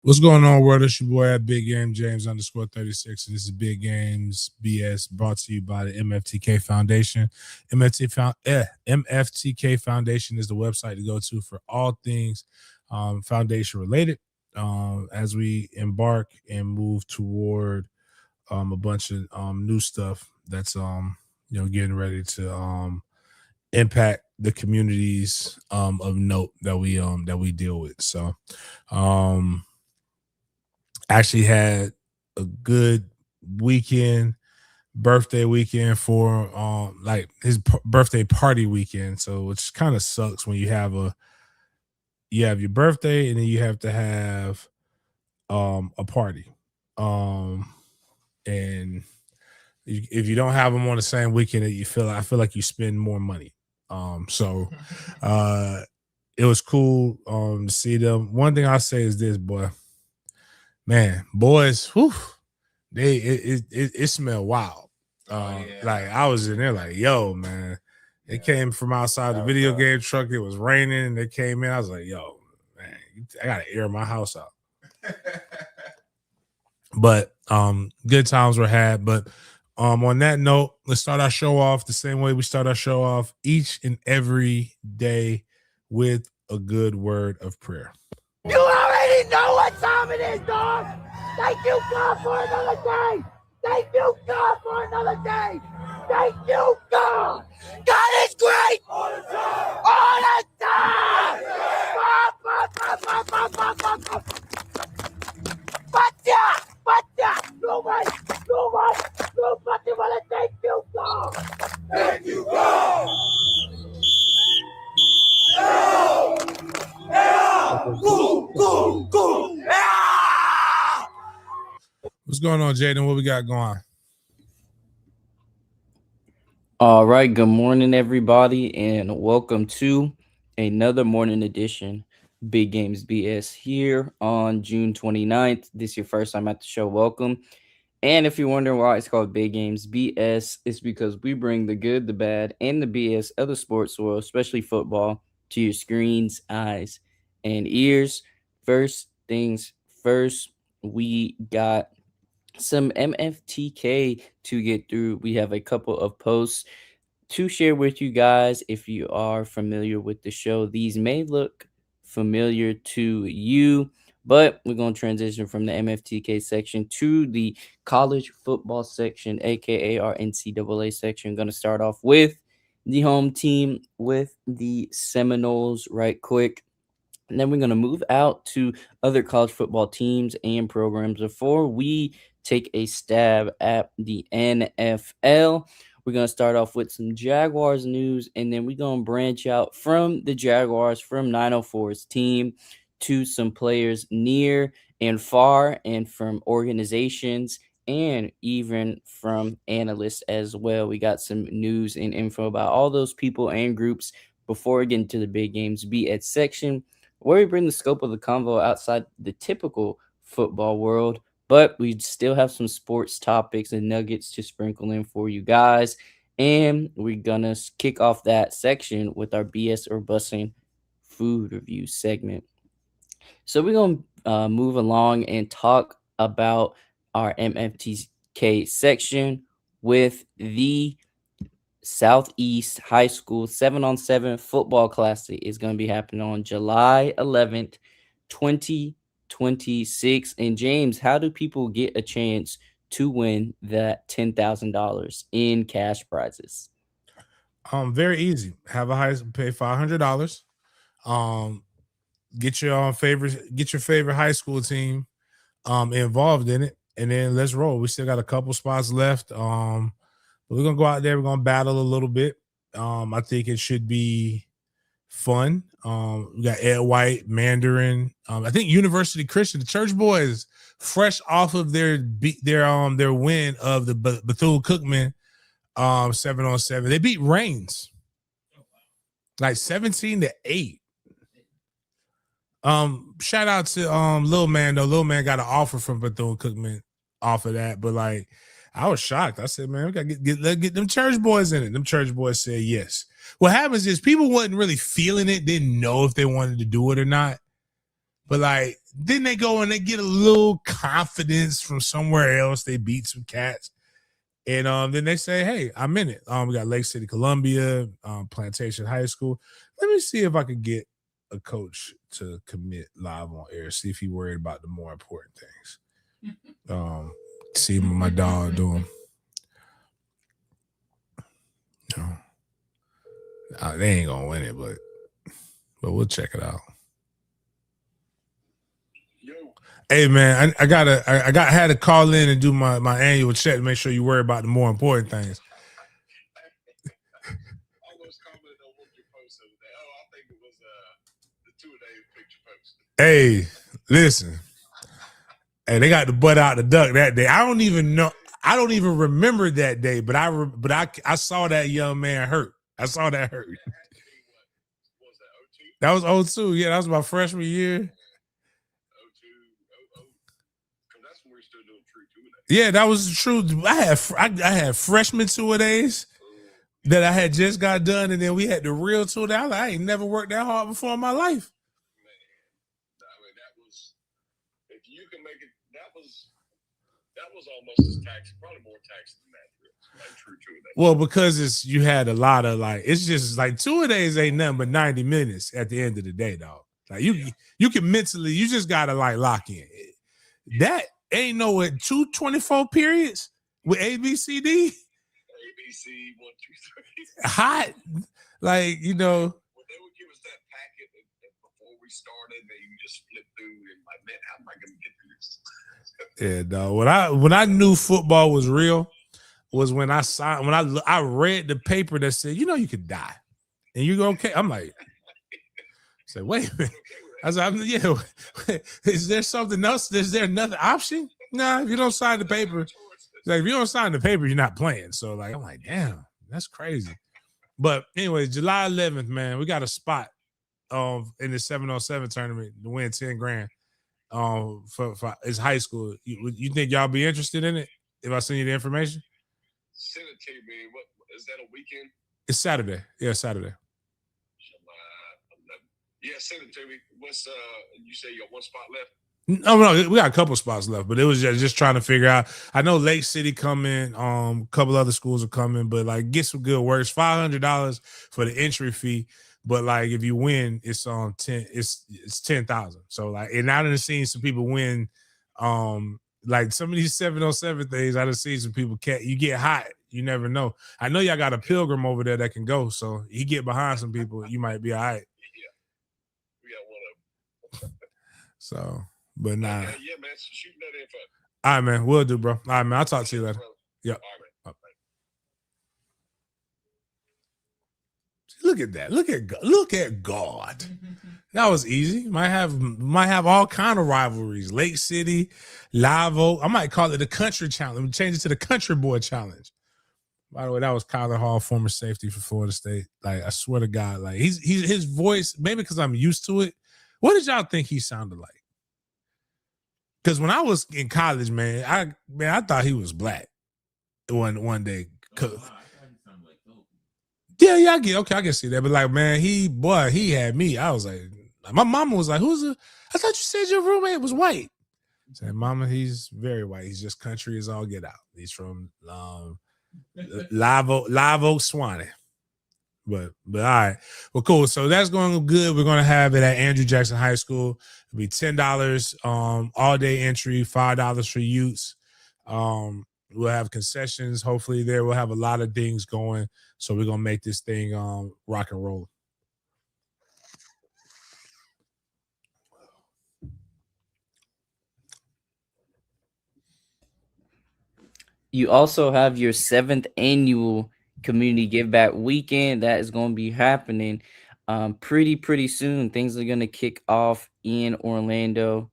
What's going on, world? It's your boy at Big Game James _36, and this is Big Games B.S. brought to you by the MFTK Foundation. MFTK Foundation is the website to go to for all things foundation related as we embark and move toward a bunch of new stuff that's getting ready to impact the communities of note that we deal with. So actually had a good birthday weekend for like his birthday party weekend. So which kind of sucks when you have your birthday and then you have to have a party. And if you don't have them on the same weekend, I feel like you spend more money. So it was cool to see them. One thing I'll say is this, man, boys, whew, it smelled wild. Like I was in there like, yo, man. It came from outside the video game truck. It was raining and they came in. I was like, yo, man, I gotta air my house out. But good times were had. But on that note, let's start our show off the same way we start our show off each and every day with a good word of prayer. You already know what time it is, dog. Thank you, God, for another day. Thank you, God, for another day. Thank you, God. God is great. All the time. All the time. Nobody wanna thank you, God. Thank you, God. What's going on, Jaden? What we got going? All right, good morning, everybody, and welcome to another morning edition Big Games BS here on June 29th. This is your first time at the show. Welcome. And if you're wondering why it's called Big Games BS, it's because we bring the good, the bad, and the BS of the sports world, especially football, to your screens, eyes, and ears. First things first, we got some MFTK to get through. We have a couple of posts to share with you guys. If you are familiar with the show, these may look familiar to you, but we're going to transition from the MFTK section to the college football section, aka our NCAA section. I'm going to start off with the home team with the Seminoles right quick. And then we're going to move out to other college football teams and programs before we take a stab at the NFL. We're going to start off with some Jaguars news, and then we're going to branch out from the Jaguars, from 904's team, to some players near and far, and from organizations, and even from analysts as well. We got some news and info about all those people and groups before we get into the Big Games BS section, where we bring the scope of the convo outside the typical football world. But we still have some sports topics and nuggets to sprinkle in for you guys. And we're going to kick off that section with our BS or Bussing food review segment. So we're going to move along and talk about our MFTK section with the Southeast High School 7-on-7 football classic. Is going to be happening on July 11th, 2026. And James, how do people get a chance to win that $10,000 in cash prizes? Very easy. Have a pay $500. Get your favorite high school team involved in it, and then let's roll. We still got a couple spots left. But we're gonna go out there. We're gonna battle a little bit. I think it should be fun. We got Ed White, Mandarin. I think University Christian, the Church Boys, fresh off of their win of the Bethune-Cookman 7-on-7. They beat Reigns like 17-8. Shout out to Lil Man though. Lil Man got an offer from Bethune-Cookman off of that, but like I was shocked. I said, man, we gotta get them church boys in it. Them church boys said yes. What happens is people wasn't really feeling it, didn't know if they wanted to do it or not. But like then they go and they get a little confidence from somewhere else. They beat some cats. And then they say, hey, I'm in it. We got Lake City, Columbia, Plantation High School. Let me see if I could get a coach to commit live on air, see if he worried about the more important things. See what my dog doing. They ain't gonna win it, but we'll check it out. Hey man, I had to call in and do my annual check to make sure you worry about the more important things. Hey, listen. Hey, they got the butt out the duck that day. I don't even know. I don't even remember that day, but I saw that young man hurt. I saw that hurt. That was 02. Yeah, that was my freshman year. Yeah, that was the truth. I had freshman 2-a-days that I had just got done, and then we had the real 2-a-day. I ain't never worked that hard before in my life. If you can make it, that was almost as taxing, probably more taxing than that. Like true 2-a-day. Well, because you had a lot of like, it's just like 2-a-days ain't nothing but 90 minutes at the end of the day, dog. Like you can mentally, you just gotta like lock in. That ain't no 2 24 periods with ABCD. ABC 1 2 3. Hot, like When they would give us that packet before we started, that you just flip through and like, man, how am I gonna get through this? Yeah, dog. When I knew football was real was when I read the paper that said, you could die and you go okay. I'm like, say, wait a minute. I was like, yeah. Is there something else? Is there another option? Nah, if you don't sign the paper, like if you don't sign the paper, you're not playing. So like, I'm like, damn, that's crazy. But anyway, July 11th, man, we got a spot in the 7-on-7 tournament to win 10 grand. For it's high school. You think y'all be interested in it? If I send you the information, send it to me. What is that? A weekend? It's Saturday. Yeah, Saturday. Yeah, send it to me. What's you say you got one spot left? No, we got a couple spots left, but it was just trying to figure out. I know Lake City coming, a couple other schools are coming, but like get some good work. It's $500 for the entry fee, but like if you win, it's on 10. It's 10,000. So like, and I done seen some people win, like some of these 7-on-7 things. I done seen some people you get hot. You never know. I know y'all got a Pilgrim over there that can go, so he get behind some people. You might be all right. So, but nah. Yeah, man. Shoot that info. All right, man. We'll do, bro. All right, man. I'll talk to you later. Yep. All right, look at that. Look at God. That was easy. Might have all kind of rivalries. Lake City, Live Oak. I might call it the Country Challenge. Let me change it to the Country Boy Challenge. By the way, that was Kyler Hall, former safety for Florida State. Like, I swear to God, like he's his voice, maybe because I'm used to it. What did y'all think he sounded like? Because when I was in college, man, I thought he was black. One day. Yeah, I can see that. But like, man, he had me. I was like, my mama was like, I thought you said your roommate was white. I said, Mama, he's very white. He's just country as all get out. He's from Live Oak, Swanee. But all right. Well, cool. So that's going good. We're going to have it at Andrew Jackson High School. It'll be $10 all day entry, $5 for youths. We'll have concessions. Hopefully there we'll have a lot of things going. So we're going to make this thing rock and roll. You also have your 7th annual community give back weekend that is going to be happening pretty soon. Things are going to kick off in Orlando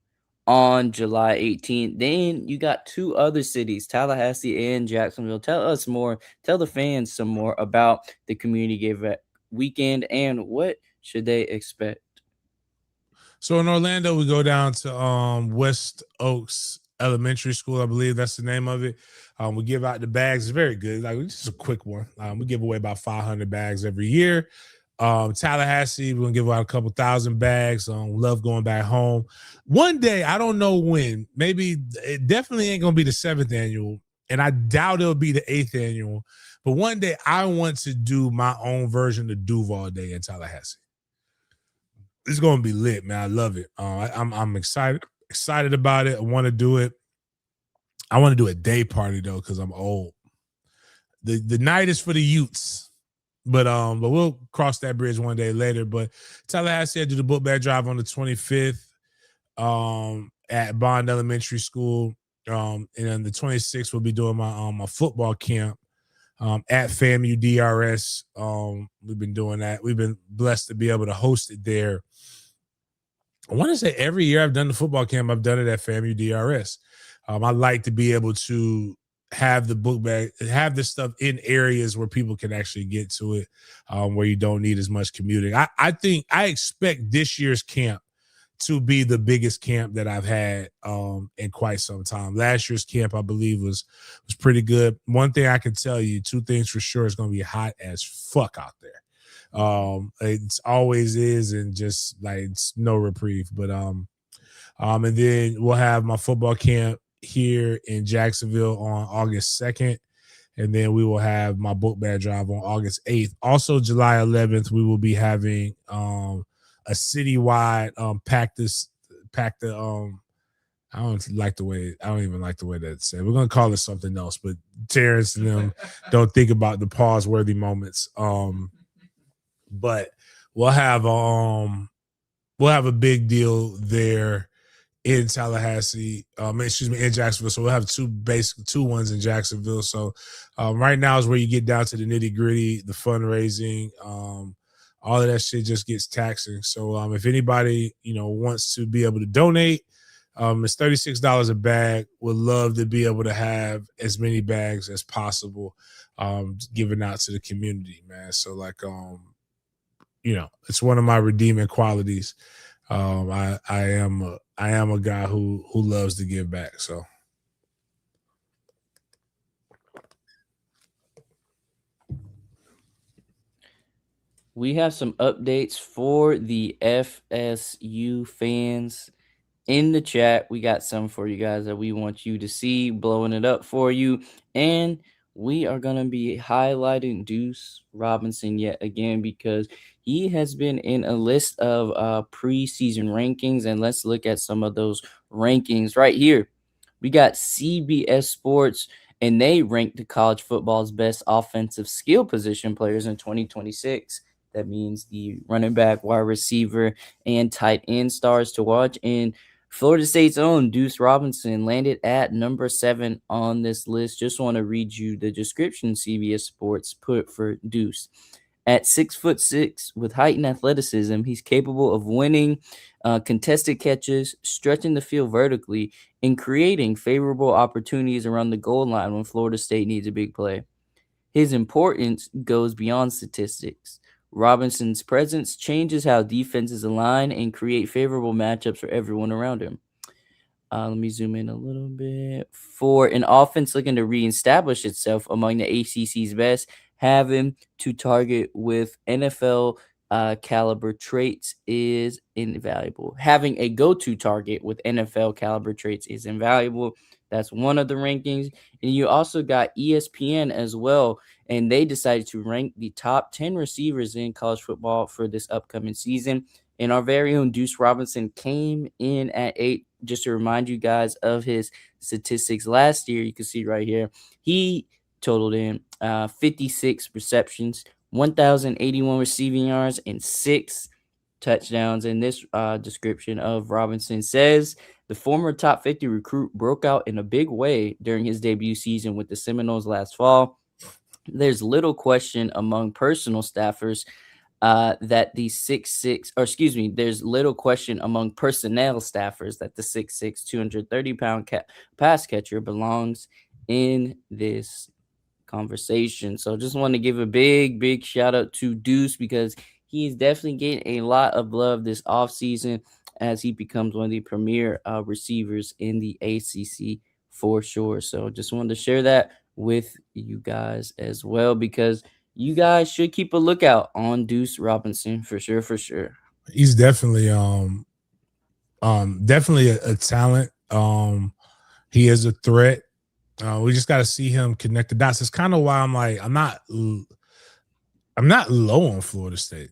on July 18th. Then you got two other cities, Tallahassee and Jacksonville. Tell us more, tell the fans some more about the Community Give Back weekend and what should they expect. So in Orlando, we go down to West Oaks Elementary School, I believe that's the name of it. We give out the bags. It's very good. Like just a quick one. We give away about 500 bags every year. Tallahassee, we're gonna give out a couple thousand bags. Love going back home. One day, I don't know when. Maybe it definitely ain't gonna be the 7th annual, and I doubt it'll be the 8th annual. But one day, I want to do my own version of Duval Day in Tallahassee. It's gonna be lit, man. I love it. I'm excited about it. I want to do it. I want to do a day party though, because I'm old. The night is for the youths, but we'll cross that bridge one day later. But Tallahassee, I do the book bag drive on the 25th, at Bond Elementary School, and then the 26th we'll be doing my football camp, at FAMU DRS. We've been doing that. We've been blessed to be able to host it there. I want to say every year I've done the football camp, I've done it at FAMU DRS. I like to be able to have the book bag, have this stuff in areas where people can actually get to it, where you don't need as much commuting. I expect this year's camp to be the biggest camp that I've had in quite some time. Last year's camp, I believe, was pretty good. One thing I can tell you, two things for sure, it's going to be hot as fuck out there. It's always is, and just like it's no reprieve. But and then we'll have my football camp here in Jacksonville on August 2nd. And then we will have my book bag drive on August 8th. Also, July 11th, we will be having a citywide I don't even like the way that's said. We're gonna call it something else, but Terrence and them don't think about the pause worthy moments. But we'll have a big deal there in Tallahassee, in Jacksonville. So we'll have two ones in Jacksonville. So right now is where you get down to the nitty gritty, the fundraising, all of that shit just gets taxing. So if anybody, wants to be able to donate, it's $36 a bag. Would love to be able to have as many bags as possible, given out to the community, man. So it's one of my redeeming qualities. I am a guy who loves to give back. So We have some updates for the FSU fans in the chat. We got some for you guys that we want you to see, blowing it up for you. And we are going to be highlighting Deuce Robinson yet again because he has been in a list of preseason rankings. And let's look at some of those rankings right here. We got CBS Sports, and they ranked the college football's best offensive skill position players in 2026. That means the running back, wide receiver, and tight end stars to watch. And Florida State's own Deuce Robinson landed at number 7 on this list. Just want to read you the description CBS Sports put for Deuce. At 6'6" with height and athleticism, he's capable of winning contested catches, stretching the field vertically, and creating favorable opportunities around the goal line when Florida State needs a big play. His importance goes beyond statistics. Robinson's presence changes how defenses align and create favorable matchups for everyone around him. Let me zoom in a little bit. For an offense looking to reestablish itself among the ACC's best, having to target with NFL caliber traits is invaluable. Having a go-to target with NFL caliber traits is invaluable. That's one of the rankings. And you also got ESPN as well. And they decided to rank the top 10 receivers in college football for this upcoming season. And our very own Deuce Robinson came in at 8. Just to remind you guys of his statistics last year, you can see right here, he totaled in 56 receptions, 1,081 receiving yards, and 6 touchdowns. And this description of Robinson says the former top 50 recruit broke out in a big way during his debut season with the Seminoles last fall. There's little question among personal staffers that the 6'6", or excuse me, there's little question among personnel staffers that the 6'6", 230-pound pass catcher belongs in this conversation. So just want to give a big shout out to Deuce, because he's definitely getting a lot of love this offseason as he becomes one of the premier receivers in the ACC for sure. So just wanted to share that with you guys as well, because you guys should keep a lookout on Deuce Robinson for sure, for sure. He's definitely definitely a talent. He is a threat. We just got to see him connect the dots. It's kind of why I'm like, I'm not low on Florida State.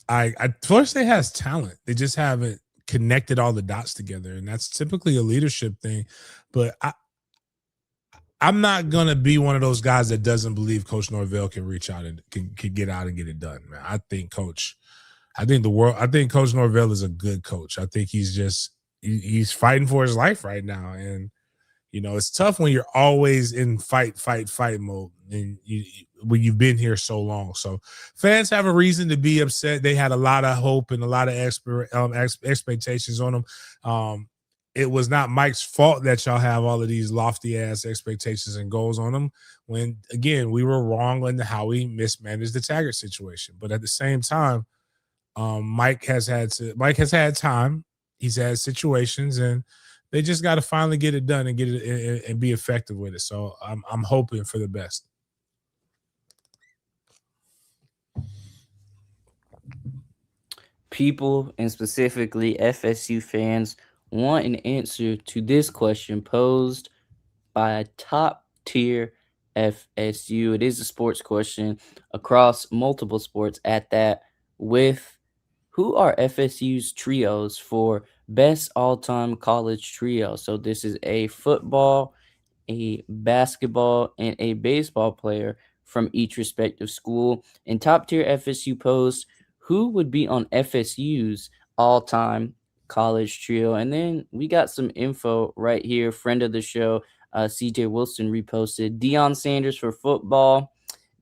Florida State has talent. They just haven't connected all the dots together, and that's typically a leadership thing. But I'm not gonna be one of those guys that doesn't believe Coach Norvell can reach out and can get out and get it done, man. I think Coach Norvell is a good coach. I think he's fighting for his life right now, and it's tough when you're always in fight mode, and when you've been here so long. So fans have a reason to be upset. They had a lot of hope and a lot of expectations on them. It was not Mike's fault that y'all have all of these lofty ass expectations and goals on him, when again we were wrong on how we mismanaged the Taggart situation. But at the same time, Mike has had time. He's had situations, and they just got to finally get it done and get it and be effective with it. So I'm hoping for the best. People, and specifically FSU fans, want an answer to this question posed by a top tier FSU. It is a sports question across multiple sports at that, with who are FSU's trios for best all-time college trio. So this is a football, a basketball, and a baseball player from each respective school. And top tier FSU post, who would be on FSU's all-time college trio? And then we got some info right here. Friend of the show, CJ Wilson, reposted Deion Sanders for football,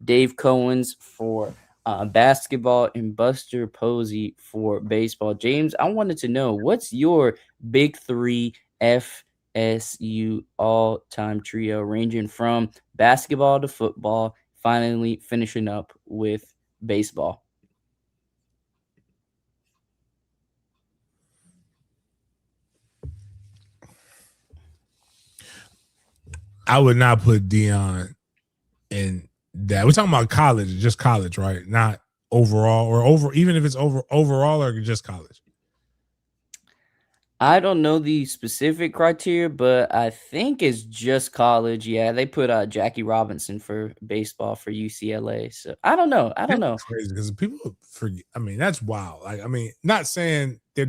Dave Cohen's for basketball, and Buster Posey for baseball. James, I wanted to know, what's your big three FSU all-time trio, ranging from basketball to football, finally finishing up with baseball? I would not put Deion in that. We're talking about college, just college, right? Not overall, or even if it's overall or just college. I don't know the specific criteria, but I think it's just college. Yeah, they put Jackie Robinson for baseball for UCLA. So I don't know. That's crazy because people forget. I mean, that's wild. Like, I mean, not saying they're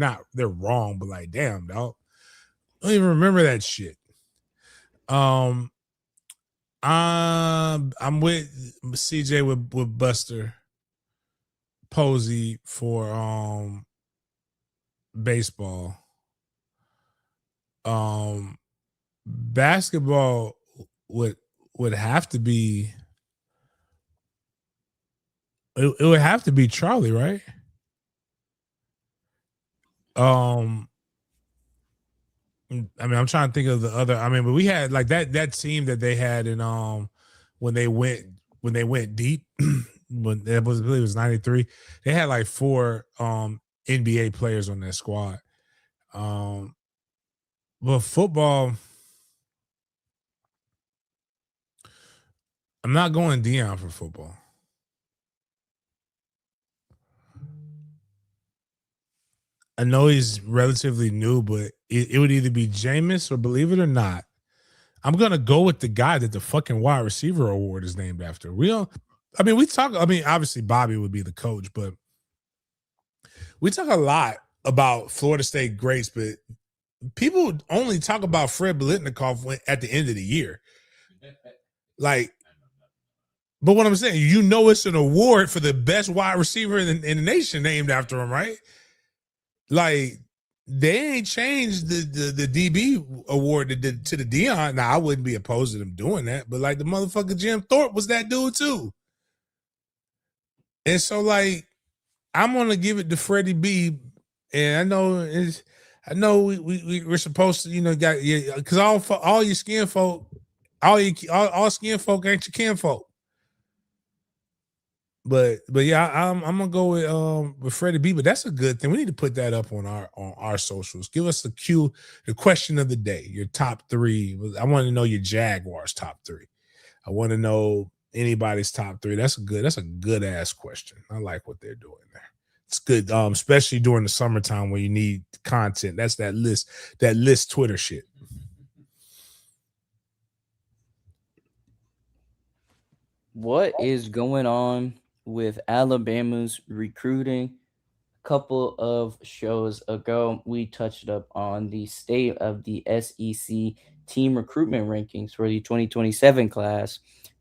wrong, but like, damn, dog, I don't even remember that shit. I'm with CJ with Buster Posey for baseball. Basketball would have to be it would have to be Charlie, right? I mean, I'm trying to think of the other. I mean, but we had like that team that they had in when they went deep when I believe it was 93. They had like 4 NBA players on that squad. But football, I'm not going Deion for football. I know he's relatively new, but it would either be Jameis or, believe it or not, I'm gonna go with the guy that the fucking wide receiver award is named after. We talk. I mean, obviously Bobby would be the coach, but we talk a lot about Florida State greats, but people only talk about Fred Biletnikoff at the end of the year. Like, but what I'm saying, it's an award for the best wide receiver in the nation named after him, right? Like, they ain't changed the DB award to the Deion. Now, I wouldn't be opposed to them doing that, but like the motherfucker Jim Thorpe was that dude too. And so, like, I'm gonna give it to Freddie B. And I know we're supposed to, because all your skin folk, all skin folk ain't your kin folk. But yeah, I'm gonna go with Freddie B. But that's a good thing. We need to put that up on our socials. Give us the question of the day, your top three. I want to know your Jaguars top three. I want to know anybody's top three. That's a good ass question. I like what they're doing there. It's good, especially during the summertime when you need content. That's that list Twitter shit. What is going on with Alabama's recruiting? A couple of shows ago, we touched up on the state of the SEC team recruitment rankings for the 2027 class.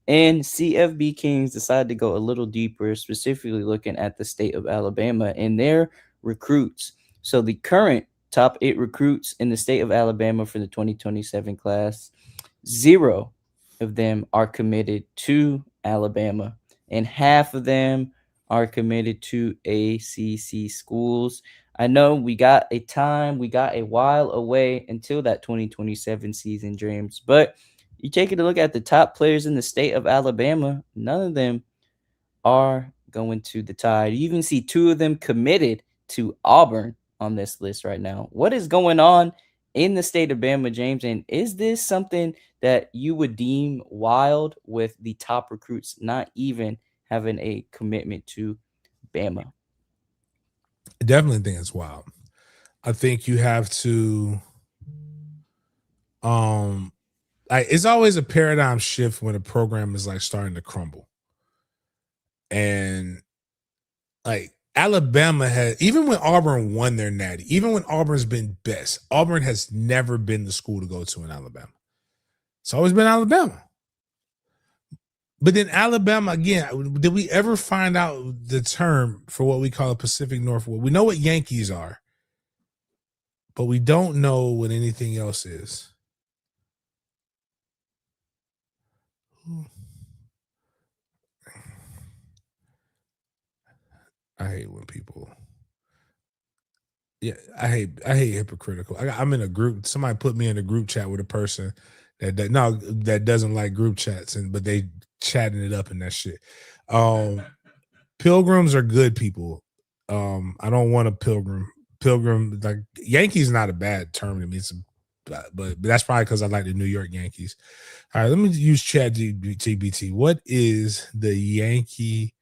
And CFB Kings decided to go a little deeper, specifically looking at the state of Alabama and their recruits. So the current top 8 recruits in the state of Alabama for the 2027 class, 0 of them are committed to Alabama, and half of them are committed to ACC schools. I know we got a while away until that 2027 season, James, but you take a look at the top players in the state of Alabama, none of them are going to the Tide. You even see 2 of them committed to Auburn on this list right now. What is going on in the state of Bama, James? And is this something that you would deem wild with the top recruits not even having a commitment to Bama? I definitely think it's wild. I think you have to it's always a paradigm shift when a program is like starting to crumble. And like Alabama had, even when Auburn won their natty, even when Auburn's been best, Auburn has never been the school to go to in Alabama. It's always been Alabama. But then Alabama, again, did we ever find out the term for what we call a Pacific Northwest? We know what Yankees are, but we don't know what anything else is. I hate when people. Yeah, I hate hypocritical. I'm in a group. Somebody put me in a group chat with a person that doesn't like group chats, but they chatting it up and that shit. Pilgrims are good people. I don't want a pilgrim. Pilgrim, like Yankees, not a bad term to me. But that's probably because I like the New York Yankees. All right, let me use ChatGPT. What is the Yankee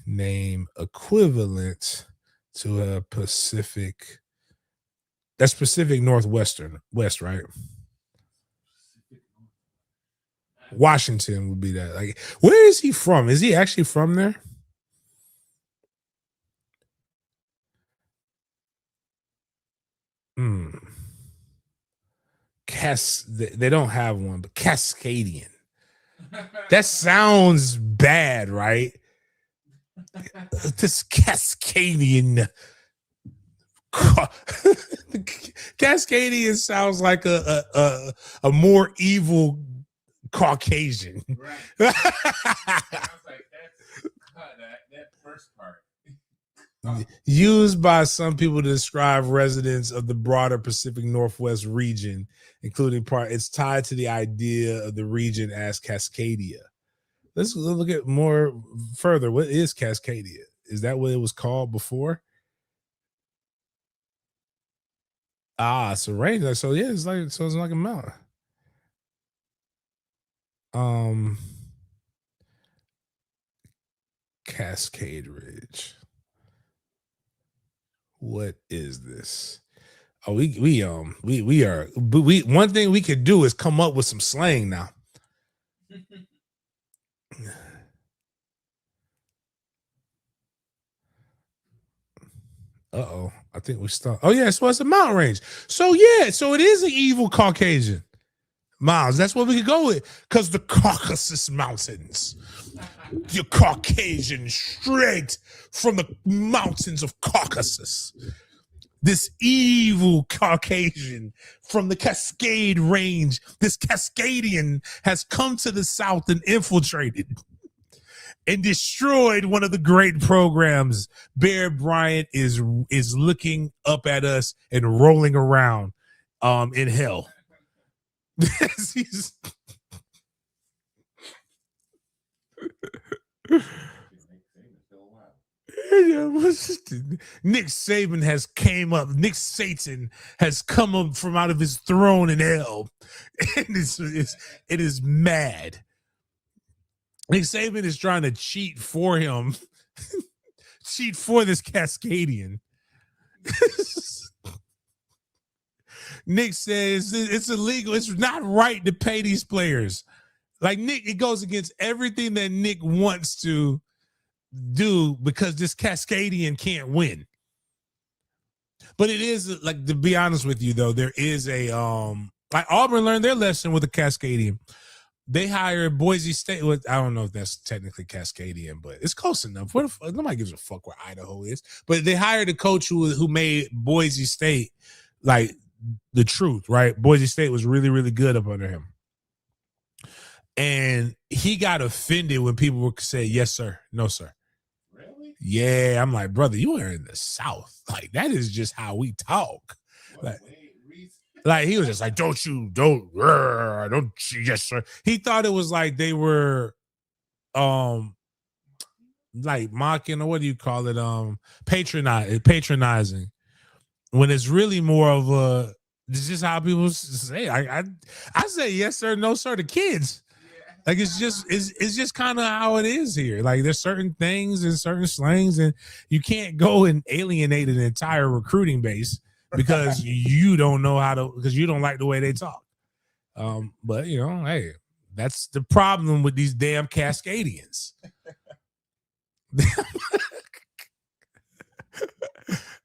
name equivalent to a Pacific? That's Pacific West, right? Washington would be that. Like, where is he from? Is he actually from there? They don't have one, but Cascadian. That sounds bad, right? This Cascadian. Cascadian sounds like a more evil Caucasian. Right. That first part. Used by some people to describe residents of the broader Pacific Northwest region, including it's tied to the idea of the region as Cascadia. Let's look at more further. What is Cascadia? Is that what it was called before? It's a range. So yeah, it's like a mountain. Cascade Ridge. What is this? Oh, we are. But one thing we could do is come up with some slang now. Uh-oh. I think we start. Oh, yeah, so it's a mountain range. So yeah, so it is an evil Caucasian. Miles, that's what we could go with. Because the Caucasus Mountains. You're Caucasian straight from the mountains of Caucasus. This evil Caucasian from the Cascade Range, this Cascadian has come to the South and infiltrated. and destroyed one of the great programs. Bear Bryant is looking up at us and rolling around in hell. Nick Saban has came up. Nick Satan has come up from out of his throne in hell, and it is mad. Nick Saban is trying to cheat for him, cheat for this Cascadian. Nick says it's illegal. It's not right to pay these players. Like Nick, it goes against everything that Nick wants to do because this Cascadian can't win. But it is like, to be honest with you, though, there is a like Auburn learned their lesson with the Cascadian. They hired Boise State. I don't know if that's technically Cascadian, but it's close enough. What if nobody gives a fuck where Idaho is? But they hired a coach who made Boise State like the truth, right? Boise State was really, really good up under him. And he got offended when people would say, yes, sir, no, sir. Really? Yeah, I'm like, brother, you are in the South. Like, that is just how we talk. Like he was just like, don't, yes, sir. He thought it was like they were like mocking, or what do you call it? Patronizing. When it's really more of a, this is how people say. I say yes, sir, no, sir to kids. Like it's just kind of how it is here. Like there's certain things and certain slangs, and you can't go and alienate an entire recruiting base because you don't know how to, because you don't like the way they talk. But you know, hey, that's the problem with these damn Cascadians.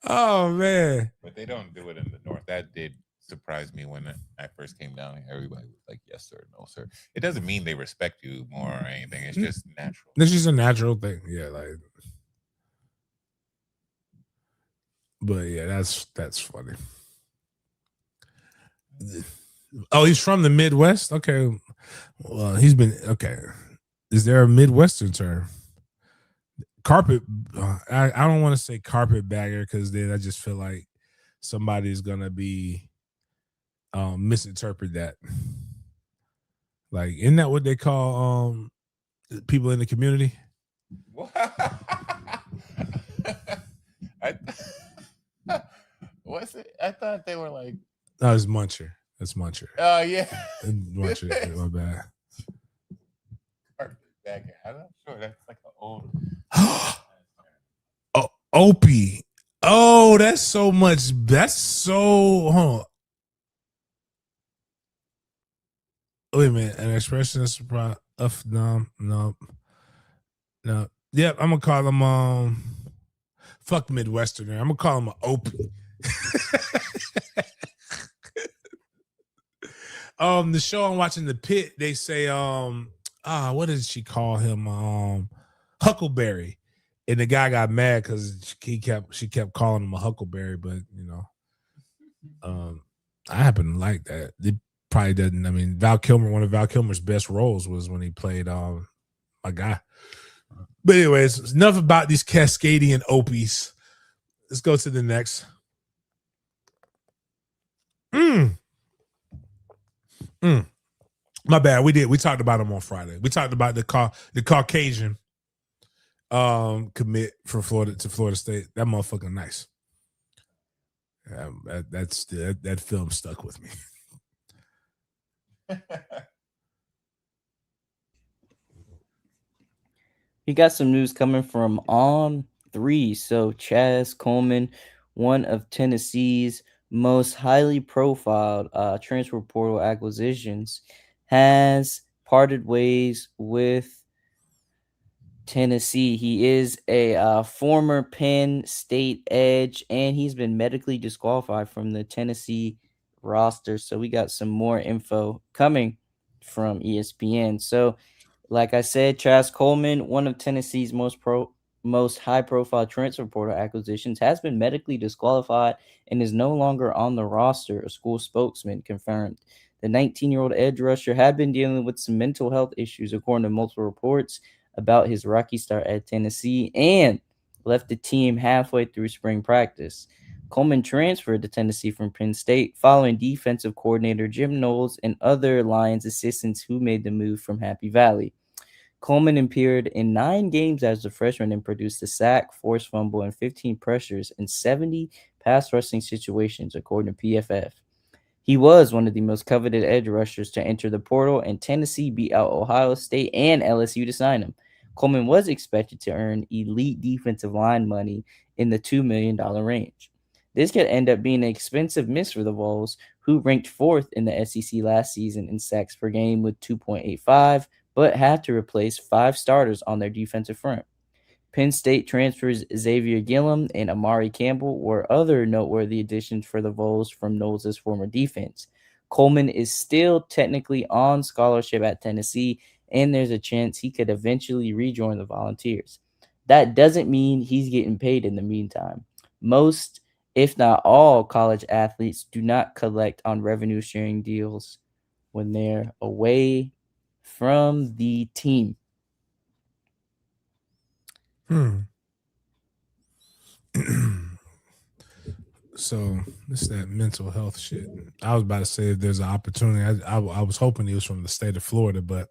Oh man! But they don't do it in the North. That did surprise me when I first came down here. Everybody was like, yes, sir, no, sir. It doesn't mean they respect you more or anything. It's just natural. It's just a natural thing. Yeah, like. But yeah, that's funny. Oh, he's from the Midwest? Okay. Well, he's been okay. Is there a Midwestern term? Carpet. I don't want to say carpetbagger because then I just feel like somebody's gonna be misinterpret that. Like, isn't that what they call people in the community? What's it? I thought they were like. No, it's Muncher. That's Muncher. Oh yeah, Muncher. My bad. Carpetbagger. I'm not sure. That's like an old. Oh, Opie. Oh, that's so much. That's so. Wait a minute. An expression is surprise. No. Yep, I'm gonna call him fuck Midwesterner. I'm gonna call him an Opie. The show I'm watching, The Pit, they say what did she call him? Huckleberry. And the guy got mad because she kept calling him a Huckleberry, but you know, I happen to like that. It probably doesn't. I mean, Val Kilmer, one of Val Kilmer's best roles was when he played my guy. But anyways, enough about these Cascadian Opies. Let's go to the next. My bad. We talked about him on Friday. We talked about the Caucasian commit from Florida to Florida State. That motherfucker nice. That film stuck with me. We got some news coming from On3. So Chaz Coleman, one of Tennessee's most highly profiled transfer portal acquisitions, has parted ways with Tennessee. He is a former Penn State edge, and he's been medically disqualified from the Tennessee roster. So we got some more info coming from ESPN. So like I said, Chaz Coleman, one of Tennessee's most high-profile transfer portal acquisitions, has been medically disqualified and is no longer on the roster, a school spokesman confirmed. The 19-year-old edge rusher had been dealing with some mental health issues, according to multiple reports. about his rocky start at Tennessee and left the team halfway through spring practice. Coleman transferred to Tennessee from Penn State following defensive coordinator Jim Knowles and other Lions assistants who made the move from Happy Valley. Coleman appeared in 9 games as a freshman and produced a sack, forced fumble, and 15 pressures in 70 pass rushing situations, according to PFF. He was one of the most coveted edge rushers to enter the portal, and Tennessee beat out Ohio State and LSU to sign him. Coleman was expected to earn elite defensive line money in the $2 million range. This could end up being an expensive miss for the Vols, who ranked 4th in the SEC last season in sacks per game with 2.85, but had to replace 5 starters on their defensive front. Penn State transfers Xavier Gillum and Amari Campbell were other noteworthy additions for the Vols from Knowles' former defense. Coleman is still technically on scholarship at Tennessee, and there's a chance he could eventually rejoin the Volunteers. That doesn't mean he's getting paid in the meantime. Most, if not all, college athletes do not collect on revenue sharing deals when they're away from the team. So it's that mental health shit. I was about to say if there's an opportunity. I was hoping he was from the state of Florida, but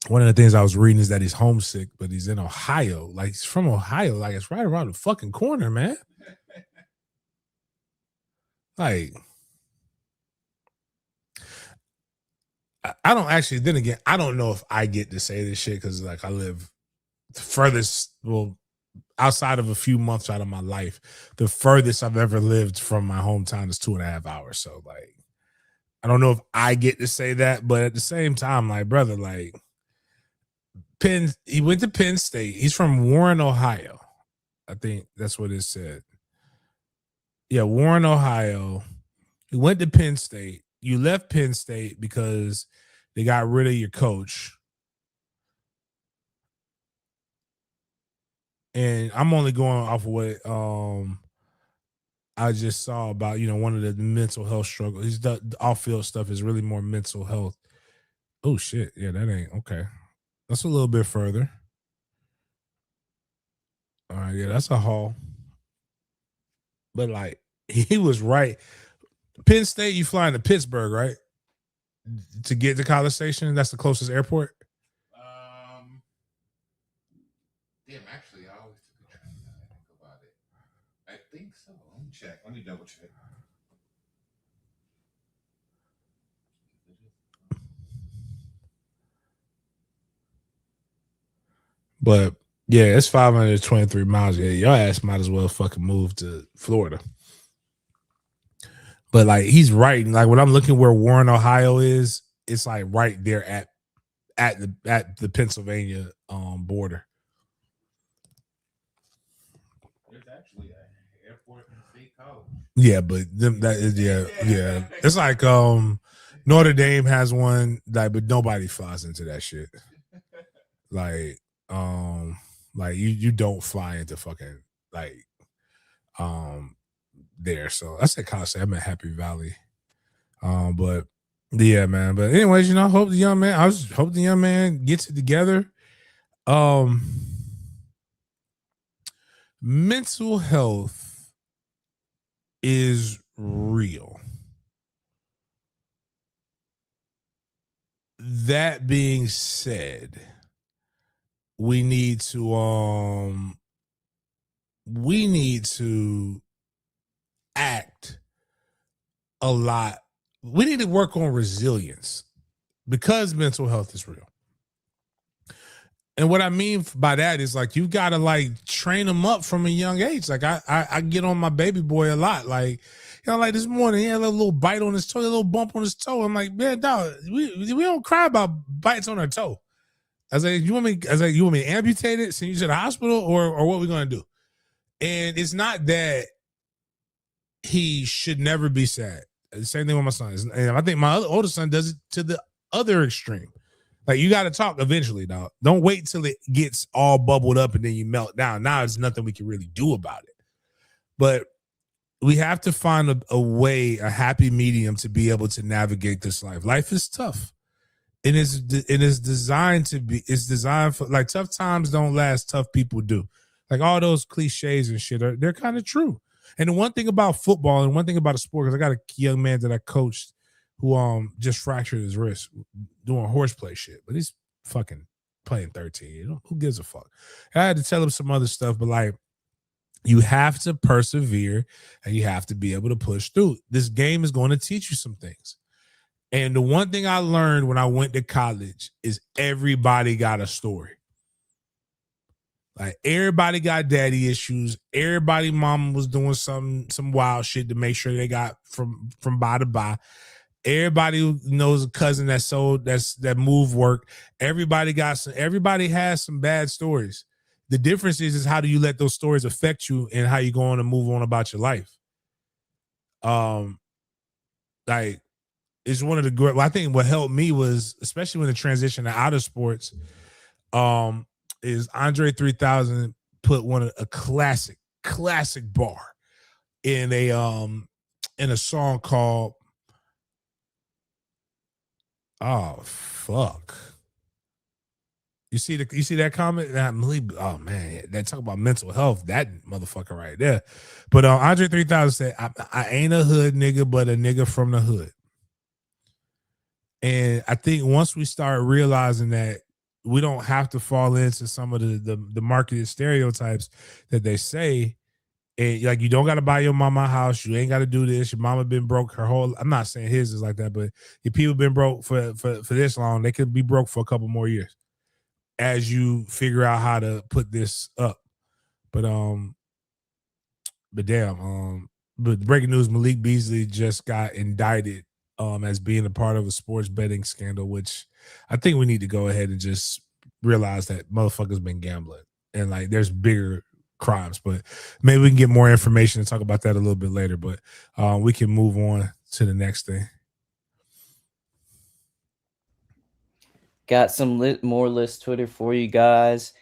one of the things I was reading is that he's homesick, but he's in Ohio. Like he's from Ohio. Like it's right around the fucking corner, man. Like I don't actually. Then again, I don't know if I get to say this shit because like I live the furthest. Well, outside of a few months out of my life, the furthest I've ever lived from my hometown is 2.5 hours. So like, I don't know if I get to say that, but at the same time, like, brother, like he went to Penn State. He's from Warren, Ohio. I think that's what it said. Yeah, Warren, Ohio. He went to Penn State. You left Penn State because they got rid of your coach. And I'm only going off of what I just saw about, one of the mental health struggles. The off-field stuff is really more mental health. Oh, shit. Yeah, that ain't okay. That's a little bit further. All right, yeah, that's a haul. But, like, he was right. Penn State, you flying to Pittsburgh, right? To get to College Station? That's the closest airport? Damn, actually, I always took a train now I think about it. I think so. Let me check. Let me double check. But yeah, it's 523 miles. Yeah, your ass might as well fucking move to Florida. But like he's right. Like when I'm looking where Warren, Ohio is, it's like right there at the Pennsylvania border. There's actually an airport in State College. Yeah, but that is yeah. It's like Notre Dame has one, like, but nobody flies into that shit. Like you don't fly into fucking like there. So I said College State. I'm at Happy Valley. But yeah, man. But anyways, hope the young man gets it together. Mental health is real. That being said, we need to act a lot. We need to work on resilience because mental health is real. And what I mean by that is like you gotta like train them up from a young age. Like I get on my baby boy a lot. Like, like this morning he had a little bite on his toe, a little bump on his toe. I'm like, man, dog, we don't cry about bites on our toe. I was like, you want me to amputate it, send you to the hospital, or what we gonna do? And it's not that he should never be sad. The same thing with my son. And I think my older son does it to the other extreme. Like you got to talk eventually, dog. Don't wait till it gets all bubbled up and then you melt down. Now there's nothing we can really do about it. But we have to find a way, a happy medium to be able to navigate this life. Life is tough. It is designed to be. It's designed for like tough times don't last. Tough people do. Like all those cliches and shit they're kind of true. And the one thing about football and one thing about a sport, because I got a young man that I coached who just fractured his wrist doing horseplay shit, but he's fucking playing 13. You know, who gives a fuck? I had to tell him some other stuff, but like you have to persevere and you have to be able to push through. This game is going to teach you some things. And the one thing I learned when I went to college is everybody got a story. Like everybody got daddy issues. Everybody mama was doing some wild shit to make sure they got from buy to buy. Everybody knows a cousin that moved work. Everybody has some bad stories. The difference is how do you let those stories affect you and how you go on and move on about your life. Like it's one of the great. Well, I think what helped me was, especially when the transition to outer sports, is Andre 3000 put a classic bar in a song called "Oh Fuck." You see that comment? Oh man, that talk about mental health. That motherfucker right there. But Andre 3000 said, "I ain't a hood nigga, but a nigga from the hood." And I think once we start realizing that we don't have to fall into some of the marketed stereotypes that they say, and like you don't got to buy your mama a house, you ain't got to do this. Your mama been broke her whole. I'm not saying his is like that, but if people been broke for this long, they could be broke for a couple more years as you figure out how to put this up. But damn, but breaking news: Malik Beasley just got indicted as being a part of a sports betting scandal, which I think we need to go ahead and just realize that motherfuckers been gambling and like there's bigger crimes. But maybe we can get more information and talk about that a little bit later. But we can move on to the next thing. Got some more list Twitter for you guys.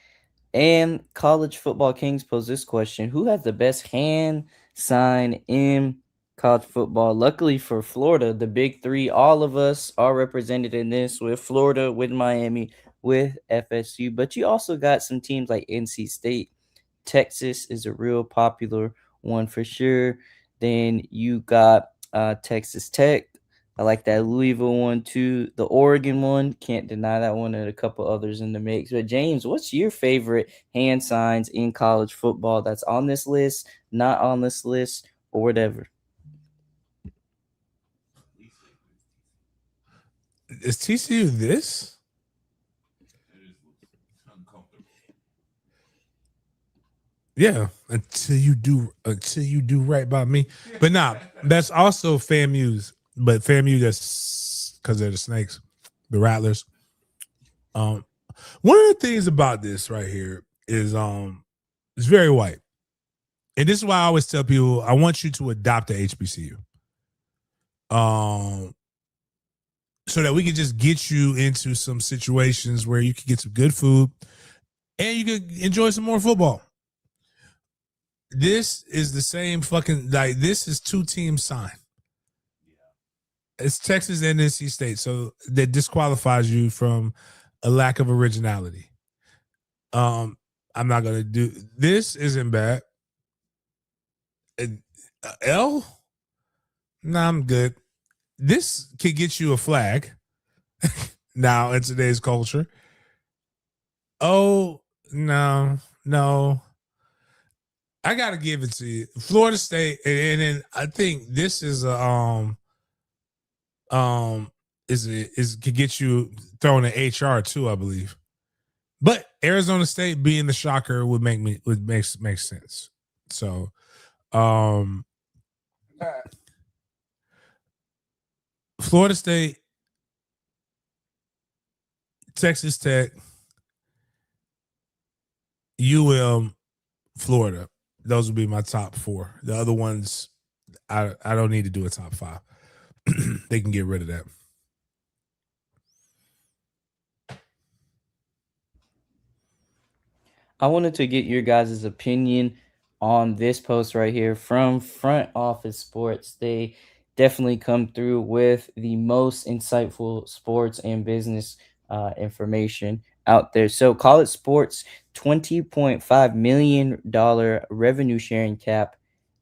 And College Football Kings pose this question: who has the best hand sign in college football? Luckily for Florida, the big three, all of us are represented in this with Florida, with Miami, with FSU. But you also got some teams like NC State. Texas is a real popular one for sure. Then you got Texas Tech. I like that Louisville one too. The Oregon one, can't deny that one, and a couple others in the mix. But James, what's your favorite hand signs in college football that's on this list, not on this list, or whatever? Is TCU this? Yeah, until you do right by me. But nah, that's also FAMU's. But FAMU, that's because they're the snakes, the rattlers. One of the things about this right here is it's very white. And this is why I always tell people I want you to adopt the HBCU. So that we can just get you into some situations where you can get some good food and you can enjoy some more football. This is the same fucking like this is two teams signed. It's Texas and NC State, so that disqualifies you from a lack of originality. I'm not gonna do this. Isn't bad. L? Nah, I'm good. This could get you a flag. Now in today's culture. Oh no. I gotta give it to you. Florida State, and then I think this is a is could get you thrown in HR too, I believe. But Arizona State being the shocker would make sense. So Florida State, Texas Tech, Florida. Those would be my top four. The other ones, I don't need to do a top five. They can get rid of that. I wanted to get your guys' opinion on this post right here from Front Office Sports. They definitely come through with the most insightful sports and business information out there. So, college sports $20.5 million revenue sharing cap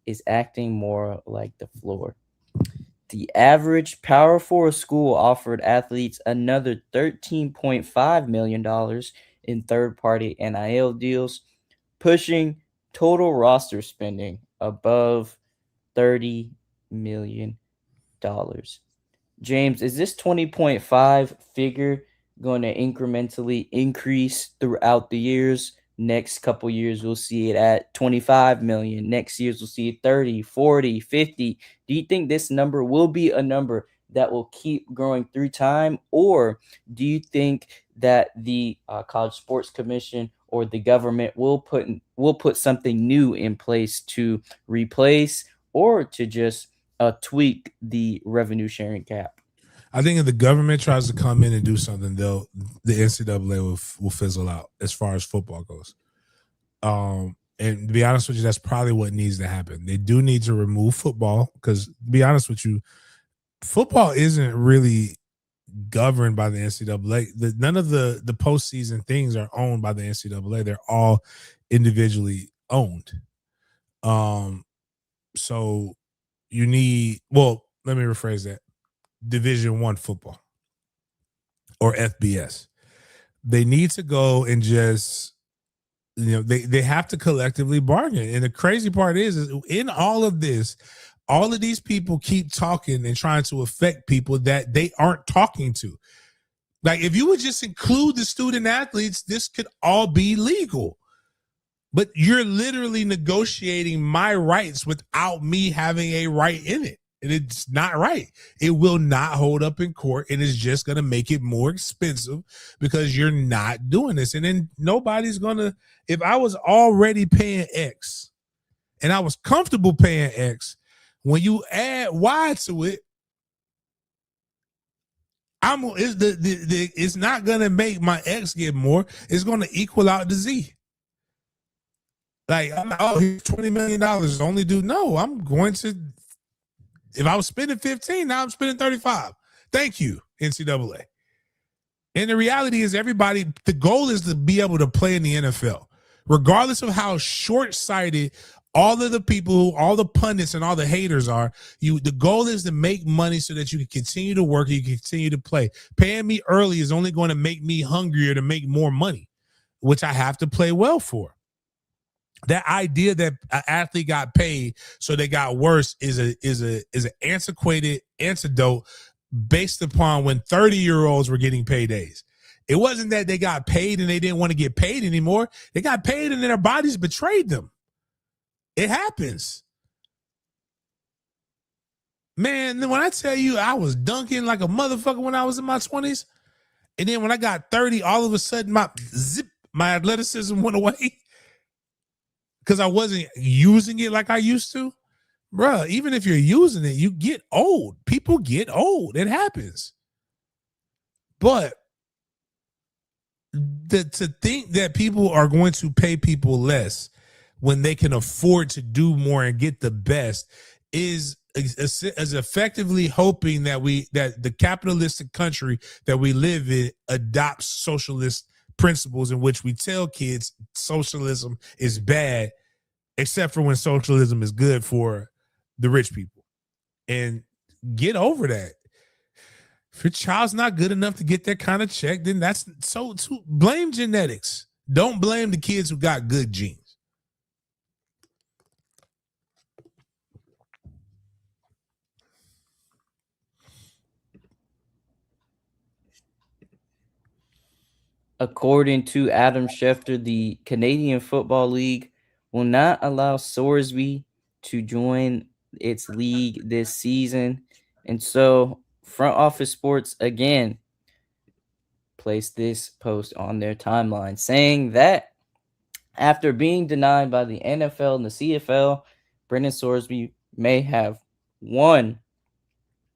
is acting more like the floor. The average Power Four school offered athletes another $13.5 million in third party NIL deals, pushing total roster spending above $30 million. James, is this 20.5 figure going to incrementally increase throughout the years? Next couple years, we'll see it at 25 million. Next years, we'll see it 30, 40, 50. Do you think this number will be a number that will keep growing through time? Or do you think that the College Sports Commission or the government will put something new in place to replace or to just tweak the revenue sharing cap? I think if the government tries to come in and do something, the NCAA will fizzle out as far as football goes. And to be honest with you, that's probably what needs to happen. They do need to remove football because, to be honest with you, football isn't really governed by the NCAA. None of the postseason things are owned by the NCAA. They're all individually owned. So you need, well, let me rephrase that. Division I football or FBS. They need to go and just, they have to collectively bargain. And the crazy part is in all of this, all of these people keep talking and trying to affect people that they aren't talking to. Like, if you would just include the student athletes, this could all be legal. But you're literally negotiating my rights without me having a right in it. And it's not right. It will not hold up in court, and it's just going to make it more expensive because you're not doing this. And then nobody's going to, if I was already paying X and I was comfortable paying X, when you add Y to it, it's not going to make my X get more. It's going to equal out the Z. Like, here's $20 million. Only do no. I'm going to, if I was spending 15, now I'm spending 35. Thank you, NCAA. And the reality is, the goal is to be able to play in the NFL, regardless of how short-sighted all of the people, all the pundits and all the haters are. The goal is to make money so that you can continue to work and you can continue to play. Paying me early is only going to make me hungrier to make more money, which I have to play well for. That idea that an athlete got paid so they got worse is an antiquated antidote based upon when 30-year-olds were getting paydays. It wasn't that they got paid and they didn't want to get paid anymore. They got paid and then their bodies betrayed them. It happens. Man, when I tell you I was dunking like a motherfucker when I was in my 20s, and then when I got 30, all of a sudden my athleticism went away because I wasn't using it like I used to. Bruh, even if you're using it, you get old. People get old. It happens. But to think that people are going to pay people less when they can afford to do more and get the best is effectively hoping that the capitalistic country that we live in adopts socialist principles in which we tell kids socialism is bad, except for when socialism is good for the rich people. And get over that. If your child's not good enough to get that kind of check, then that's so blame genetics. Don't blame the kids who got good genes. According to Adam Schefter, the Canadian Football League will not allow Sorsby to join its league this season. And so, Front Office Sports again placed this post on their timeline saying that after being denied by the NFL and the CFL, Brendan Sorsby may have one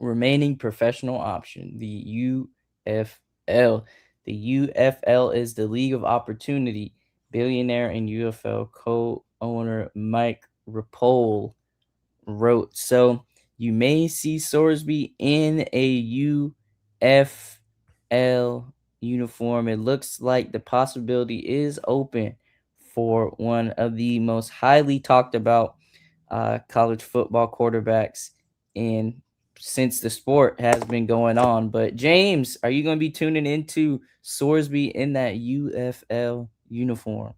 remaining professional option, the UFL. The UFL is the League of Opportunity. Billionaire and UFL co-owner Mike Rapole wrote. So you may see Sorsby in a UFL uniform. It looks like the possibility is open for one of the most highly talked about college football quarterbacks in since the sport has been going on. But James, are you going to be tuning into Sorsby in that UFL uniform?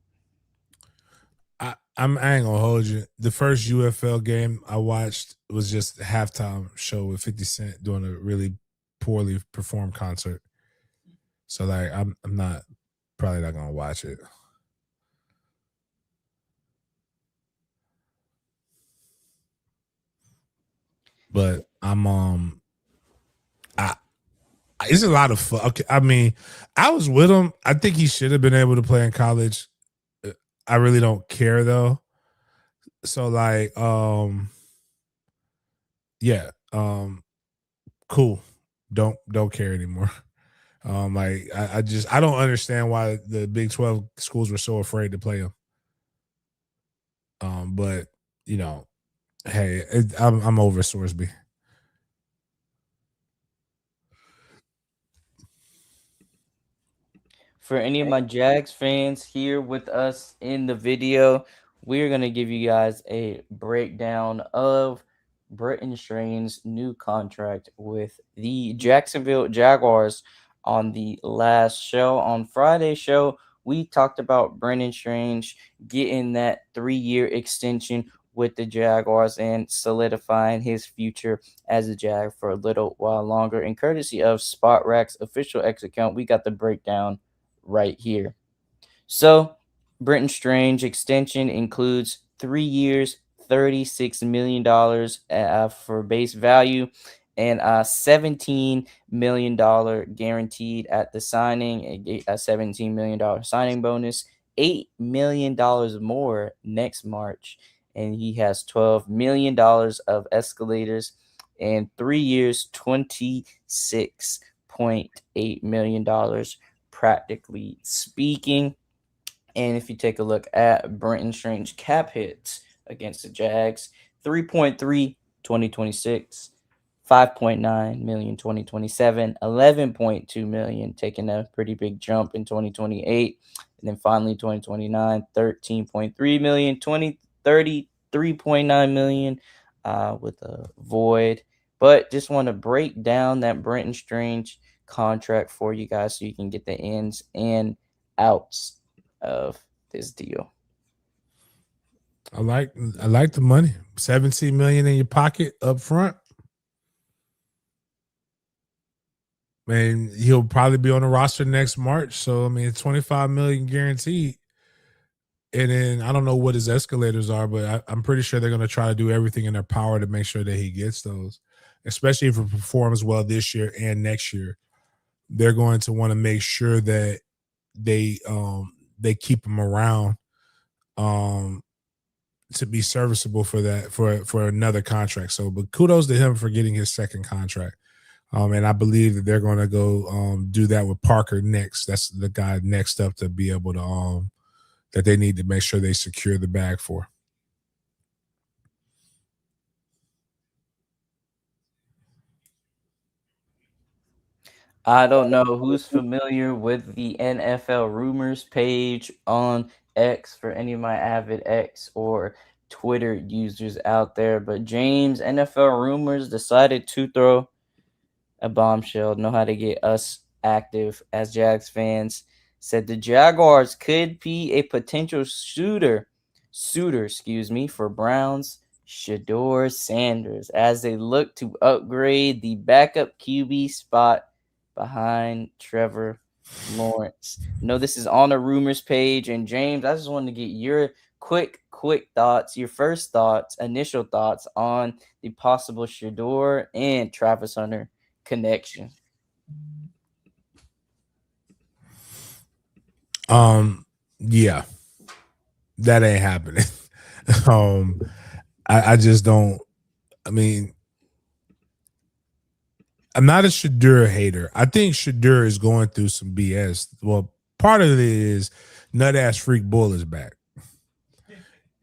I ain't gonna hold you. The first UFL game I watched was just a halftime show with 50 Cent doing a really poorly performed concert. So like I'm not probably not gonna watch it. But I it's a lot of fun. Okay, I mean, I was with him. I think he should have been able to play in college. I really don't care though. So like yeah, cool. Don't care anymore. Like I don't understand why the Big 12 schools were so afraid to play him. But you know, hey, I'm over Sorsby. For any of my Jags fans here with us in the video, we're going to give you guys a breakdown of Britton Strain's new contract with the Jacksonville Jaguars. On the last show, on Friday's show, we talked about Brennan Strange getting that 3-year extension with the Jaguars and solidifying his future as a Jag for a little while longer. And courtesy of Spot Rack's official X account, we got the breakdown right here. So, Brenton Strange extension includes 3 years, $36 million for base value, and $17 million guaranteed at the signing, a $17 million signing bonus, $8 million more next March, and he has $12 million of escalators, and 3 years, $26.8 million practically speaking. And if you take a look at Brenton Strange cap hits against the Jags, 3.3 2026, 5.9 million 2027, 11.2 million, taking a pretty big jump in 2028. And then finally 2029, 13.3 million, 2030, 3.9 million with a void. But just want to break down that Brenton Strange contract for you guys so you can get the ins and outs of this deal. I like the money. 17 million in your pocket up front. Man, he'll probably be on the roster next March. So I mean, 25 million guaranteed. And then I don't know what his escalators are, but I'm pretty sure they're going to try to do everything in their power to make sure that he gets those, especially if he performs well this year and next year. They're going to want to make sure that they keep him around to be serviceable for that for another contract. So, but kudos to him for getting his second contract. And I believe that they're going to go do that with Parker next. That's the guy next up to be able to that they need to make sure they secure the bag for. I don't know who's familiar with the NFL rumors page on X for any of my avid X or Twitter users out there, but James, NFL rumors decided to throw a bombshell, know how to get us active as Jags fans. Said the Jaguars could be a potential suitor, for Browns Shador Sanders as they look to upgrade the backup QB spot behind Trevor Lawrence. No, this is on the rumors page. And James, I just wanted to get your quick thoughts, your first thoughts, initial thoughts on the possible Shador and Travis Hunter connection. Yeah, that ain't happening. I just don't. I mean, I'm not a Shador hater. I think Shador is going through some BS. Well, part of it is nut ass freak bull is back.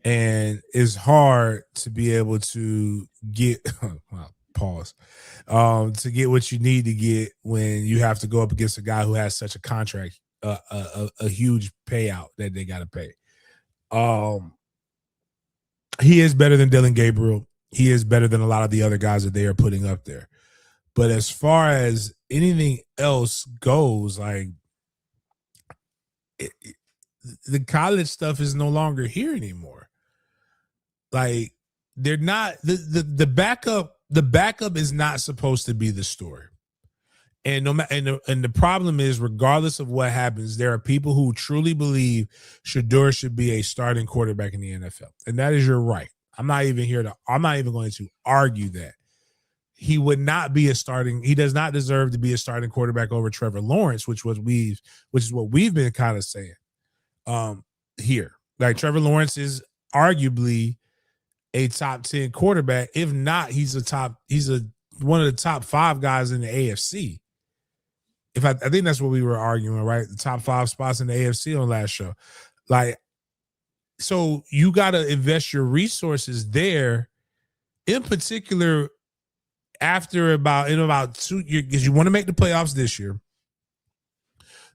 and it's hard to be able to get well, pause to get what you need to get when you have to go up against a guy who has such a contract, a huge payout that they got to pay. Um, he is better than Dylan Gabriel. He is better than a lot of the other guys that they are putting up there. But as far as anything else goes, like the college stuff is no longer here anymore. Like they're not the backup. The backup is not supposed to be the story. And no matter, and the problem is, regardless of what happens, there are people who truly believe Shador should be a starting quarterback in the NFL, and that is your right. I'm not even going to argue that he would not be a starting. He does not deserve to be a starting quarterback over Trevor Lawrence, which is what we've been kind of saying here. Like Trevor Lawrence is arguably a top 10 quarterback. If not, he's one of the top 5 guys in the AFC. I think that's what we were arguing, right? The top 5 spots in the AFC on last show. Like, so you got to invest your resources there, in particular, after about 2 years, because you want to make the playoffs this year.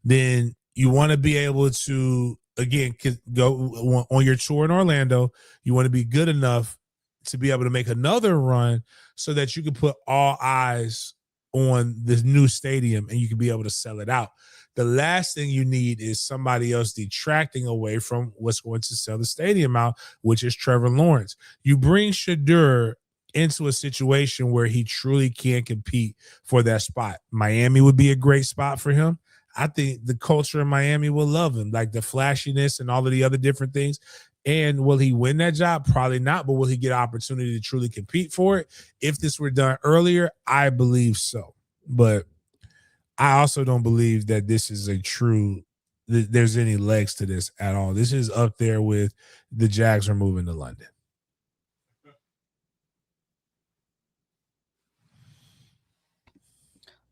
Then you want to be able to, again, go on your tour in Orlando. You want to be good enough to be able to make another run so that you can put all eyes on this new stadium and you can be able to sell it out. The last thing you need is somebody else detracting away from what's going to sell the stadium out, which is Trevor Lawrence. You bring Shador into a situation where he truly can compete for that spot. Miami would be a great spot for him. I think the culture in Miami will love him, like the flashiness and all of the other different things. And will he win that job? Probably not, but will he get an opportunity to truly compete for it? If this were done earlier, I believe so. But I also don't believe that this is there's any legs to this at all. This is up there with the Jags are moving to London.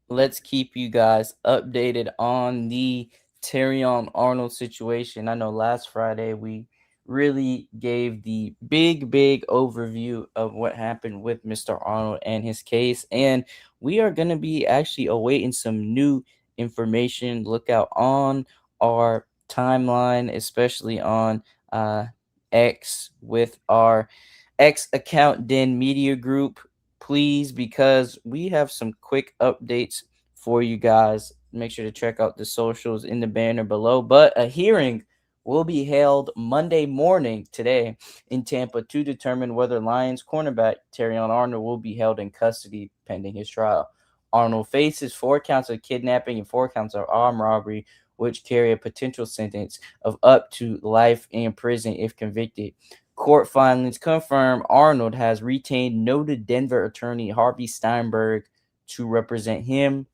Let's keep you guys updated on the Terrion Arnold situation. I know last Friday we really gave the big overview of what happened with Mr. Arnold and his case. And we are going to be actually awaiting some new information. Look out on our timeline, especially on X with our X account, Den Media Group, please, because we have some quick updates for you guys. Make sure to check out the socials in the banner below. But a hearing will be held Monday morning today in Tampa to determine whether Lions cornerback Terrion Arnold will be held in custody pending his trial. Arnold faces 4 counts of kidnapping and 4 counts of armed robbery, which carry a potential sentence of up to life in prison if convicted. Court filings confirm Arnold has retained noted Denver attorney Harvey Steinberg to represent him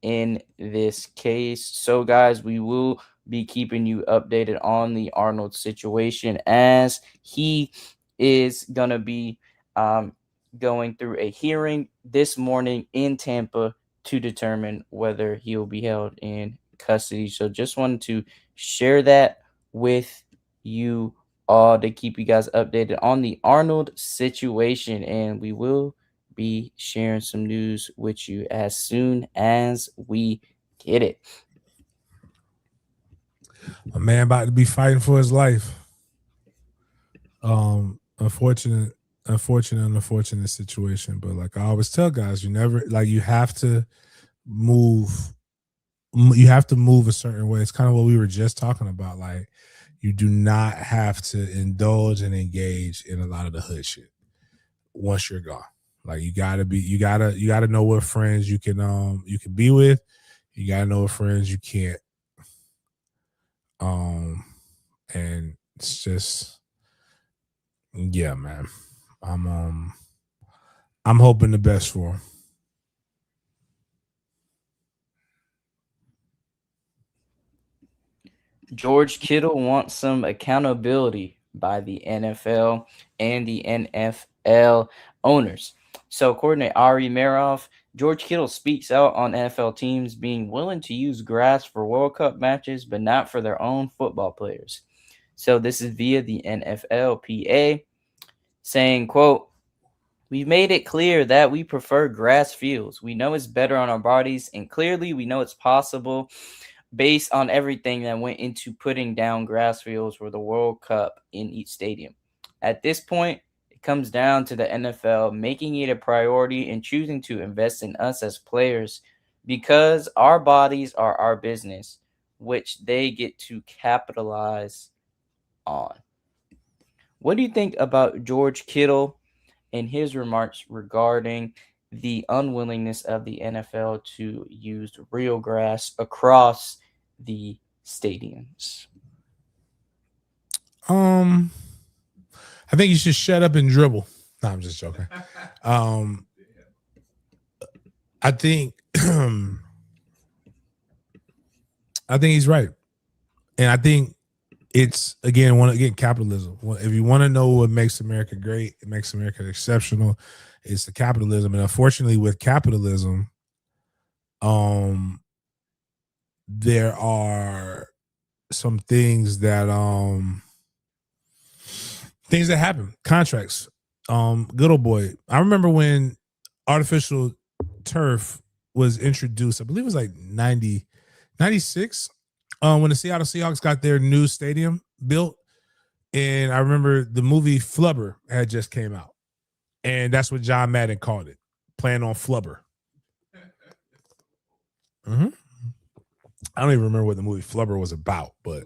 in this case. So, guys, we will be keeping you updated on the Arnold situation as he is going to be going through a hearing this morning in Tampa to determine whether he will be held in custody. So, just wanted to share that with you all to keep you guys updated on the Arnold situation, and we will be sharing some news with you as soon as we get it. A man about to be fighting for his life. Unfortunate situation. But like I always tell guys, you have to move. You have to move a certain way. It's kind of what we were just talking about. Like you do not have to indulge and engage in a lot of the hood shit once you're gone. Like you gotta know what friends you can be with. You gotta know what friends you can't. And it's just, yeah, man. I'm hoping the best for him. George Kittle wants some accountability by the NFL and the NFL owners. So, according to Ari Meroff, George Kittle speaks out on NFL teams being willing to use grass for World Cup matches, but not for their own football players. So this is via the NFLPA saying, quote, "We've made it clear that we prefer grass fields. We know it's better on our bodies, and clearly we know it's possible based on everything that went into putting down grass fields for the World Cup in each stadium. At this point, it comes down to the NFL making it a priority and choosing to invest in us as players because our bodies are our business, which they get to capitalize on." What do you think about George Kittle and his remarks regarding the unwillingness of the NFL to use real grass across the stadiums? I think you should shut up and dribble. No, I'm just joking. I think I think he's right. And I think it's again capitalism. If you want to know what makes America great, it makes America exceptional, it's the capitalism. And unfortunately, with capitalism, there are some things that happen. Contracts. Good old boy. I remember when artificial turf was introduced. I believe it was like 96. When the Seattle Seahawks got their new stadium built. And I remember the movie Flubber had just came out. And that's what John Madden called it. Playing on Flubber. Mm-hmm. I don't even remember what the movie Flubber was about, but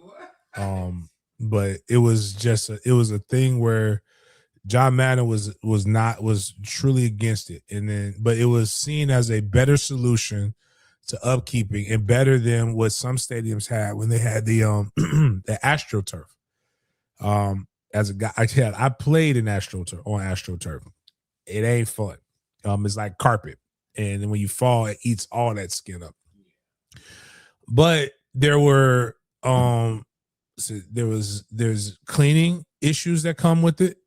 it was just it was a thing where John Madden was truly against it, but it was seen as a better solution to upkeeping and better than what some stadiums had when they had the the AstroTurf. As a guy, I played in AstroTurf. It ain't fun. It's like carpet, and then when you fall, it eats all that skin up. But there were there's cleaning issues that come with it.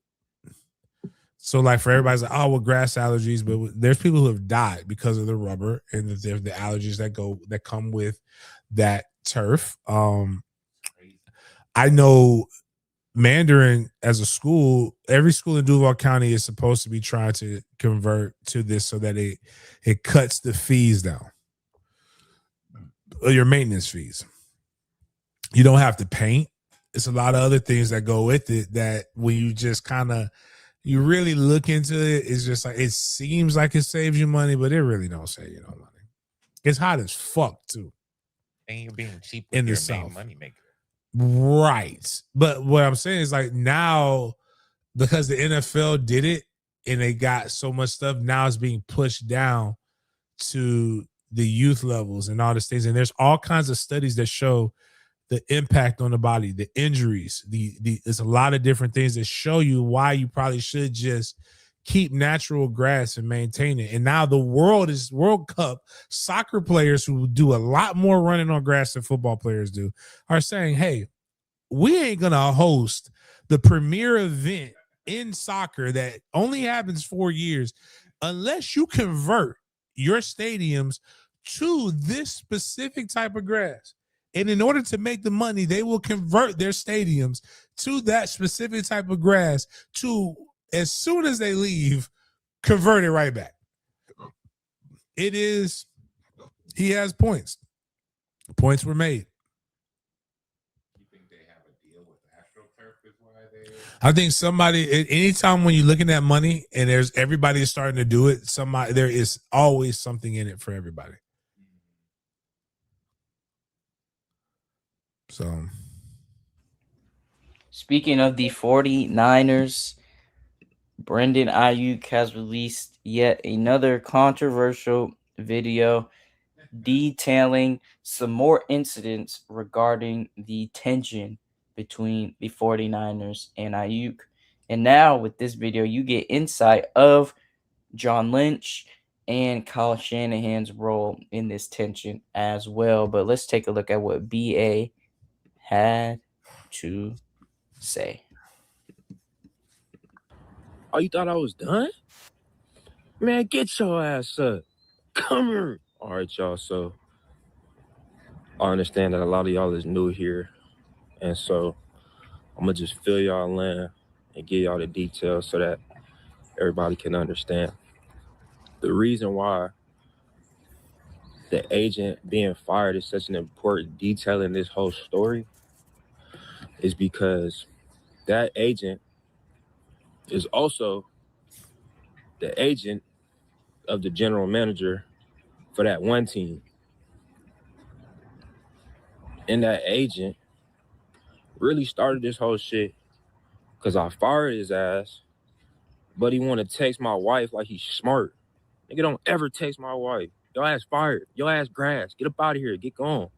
So like for everybody's like, oh, well, grass allergies, but there's people who have died because of the rubber and the allergies that come with that turf. I know Mandarin as a school, every school in Duval County is supposed to be trying to convert to this so that it cuts the fees down. Your maintenance fees. You don't have to paint. It's a lot of other things that go with it that when you just you really look into it, it's just like it seems like it saves you money, but it really don't save you no money. It's hot as fuck too. And you're being cheap with your main money maker. Right. But what I'm saying is like now, because the NFL did it and they got so much stuff, now it's being pushed down to the youth levels and all these things. And there's all kinds of studies that show the impact on the body, the injuries, there's a lot of different things that show you why you probably should just keep natural grass and maintain it. And now the World Cup soccer players who do a lot more running on grass than football players do are saying, hey, we ain't going to host the premier event in soccer that only happens 4 years unless you convert your stadiums to this specific type of grass. And in order to make the money, they will convert their stadiums to that specific type of grass to, as soon as they leave, convert it right back. He has points. Points were made. You think they have a deal with AstroTurf is why they... I think anytime when you're looking at money and everybody is starting to do it, there is always something in it for everybody. So, speaking of the 49ers, Brendan Ayuk has released yet another controversial video detailing some more incidents regarding the tension between the 49ers and Ayuk. And now with this video, you get insight of John Lynch and Kyle Shanahan's role in this tension as well. But let's take a look at what BA had to say. Oh, you thought I was done? Man, get your ass up. Come here. All right, y'all. So I understand that a lot of y'all is new here. And so I'm gonna just fill y'all in and give y'all the details so that everybody can understand. The reason why the agent being fired is such an important detail in this whole story is because that agent is also the agent of the general manager for that one team. And that agent really started this whole shit because I fired his ass, but he want to text my wife like he's smart. Nigga, don't ever text my wife. Your ass fired. Your ass grass. Get up out of here. Get gone.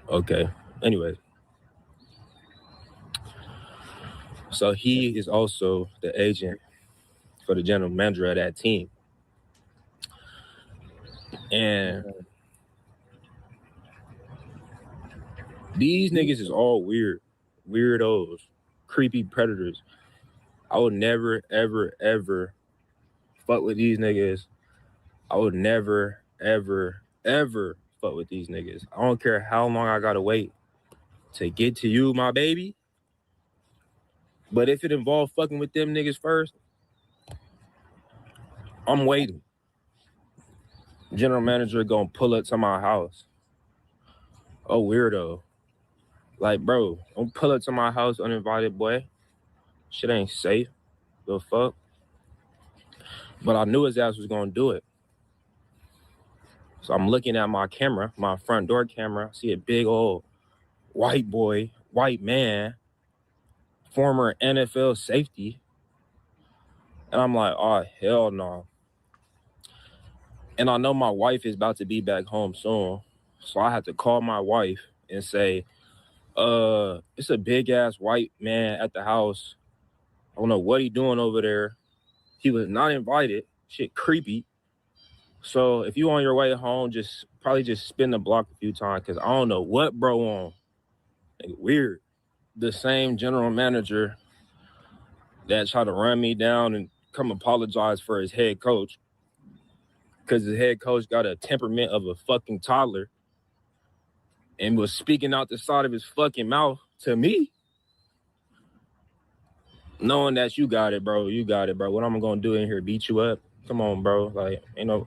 Okay. Anyway. So he is also the agent for the general manager of that team. And these niggas is all weird. Weirdos. Creepy predators. I would never, ever, ever fuck with these niggas. I would never, ever, ever fuck with these niggas. I don't care how long I gotta wait to get to you, my baby. But if it involves fucking with them niggas first, I'm waiting. General manager gonna pull up to my house. Oh, weirdo. Like, bro, don't pull up to my house uninvited, boy. Shit ain't safe. The fuck? But I knew his ass was gonna do it. So I'm looking at my camera, my front door camera. I see a big old white boy, white man, former NFL safety. And I'm like, oh, hell no. And I know my wife is about to be back home soon. So I had to call my wife and say, it's a big ass white man at the house. I don't know what he doing over there. He was not invited. Shit creepy. So if you on your way home, probably just spin the block a few times because I don't know what bro on. Like, weird. The same general manager that tried to run me down and come apologize for his head coach because his head coach got a temperament of a fucking toddler and was speaking out the side of his fucking mouth to me. Knowing that you got it, bro. You got it, bro. What I'm gonna do in here, beat you up? Come on, bro. Like,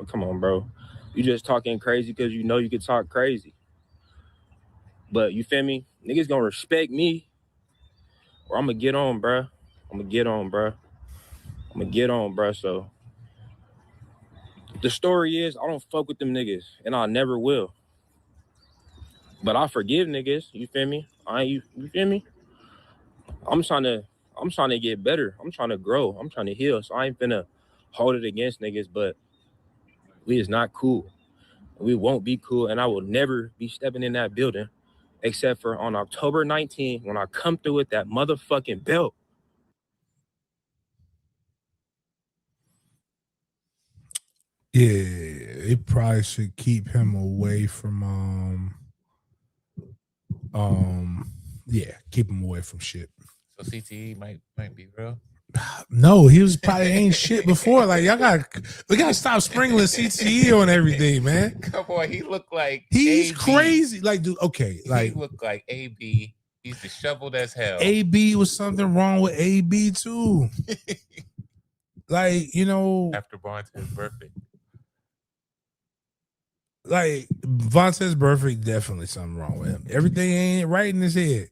come on, bro. You just talking crazy because you know you can talk crazy. But you feel me? Niggas gonna respect me or I'm gonna get on, bro. I'm gonna get on, bro. So the story is I don't fuck with them niggas and I never will. But I forgive niggas. You feel me? You feel me? I'm trying to get better. I'm trying to grow. I'm trying to heal. So I ain't finna hold it against niggas, but we is not cool. We won't be cool, and I will never be stepping in that building except for on October 19th when I come through with that motherfucking belt. Yeah, it probably should keep him away from keep him away from shit. So CTE might be real. No, he was probably ain't shit before. Like we gotta stop sprinkling CTE on everything, man. Come on, he looked like he's AB. Crazy. Like, dude, okay, like he looked like AB. He's disheveled as hell. AB was something wrong with AB too. Like, after Vontae's birthday. Like Vontae's birthday, definitely something wrong with him. Everything ain't right in his head.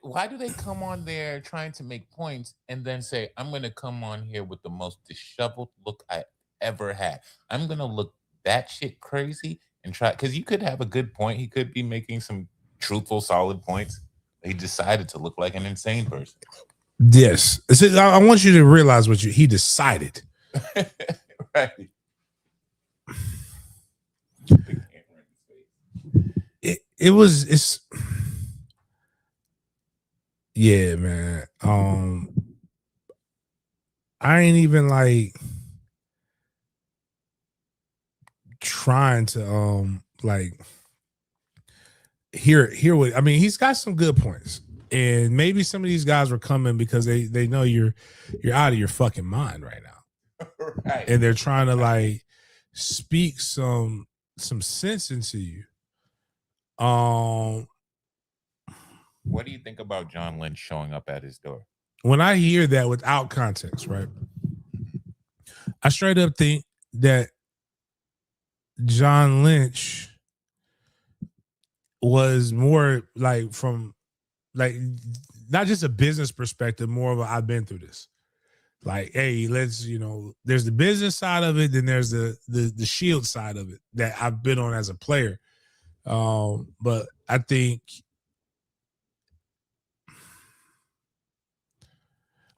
Why do they come on there trying to make points and then say, I'm going to come on here with the most disheveled look I ever had. I'm going to look that shit crazy and try, because you could have a good point. He could be making some truthful, solid points. He decided to look like an insane person. Yes. I want you to realize what he decided. Right. It's yeah, man. I ain't even like trying to like hear what I mean. He's got some good points, and maybe some of these guys were coming because they know you're out of your fucking mind right now, right? And they're trying to like speak some some sense into you. What do you think about John Lynch showing up at his door? When I hear that without context, right? I straight up think that John Lynch was more like from like not just a business perspective, more of a I've been through this. Like, hey, let's, there's the business side of it, then there's the shield side of it that I've been on as a player. But I think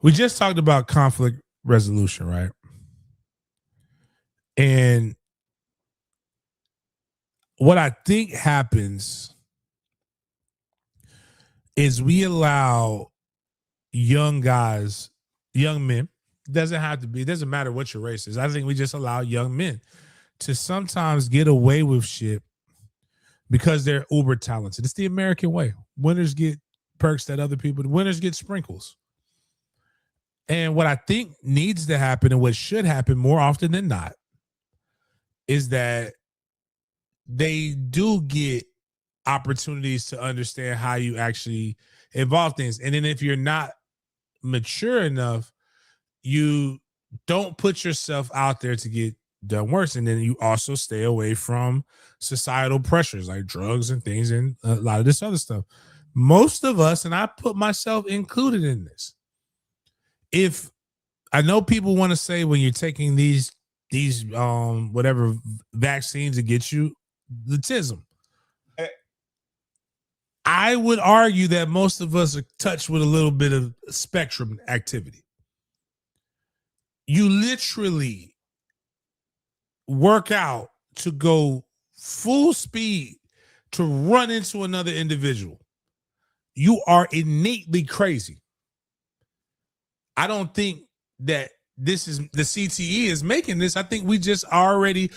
we just talked about conflict resolution, right? And what I think happens is we allow young guys, young men, it doesn't matter what your race is. I think we just allow young men to sometimes get away with shit because they're uber talented. It's the American way. Winners get perks that other people, winners get sprinkles. And what I think needs to happen and what should happen more often than not is that they do get opportunities to understand how you actually evolve things. And then if you're not mature enough, you don't put yourself out there to get done worse. And then you also stay away from societal pressures like drugs and things and a lot of this other stuff. Most of us, and I put myself included in this, if I know people want to say when you're taking these whatever vaccines to get you the tism, I would argue that most of us are touched with a little bit of spectrum activity. You literally work out to go full speed to run into another individual. You are innately crazy. I don't think that this is the CTE is making this. I think we just already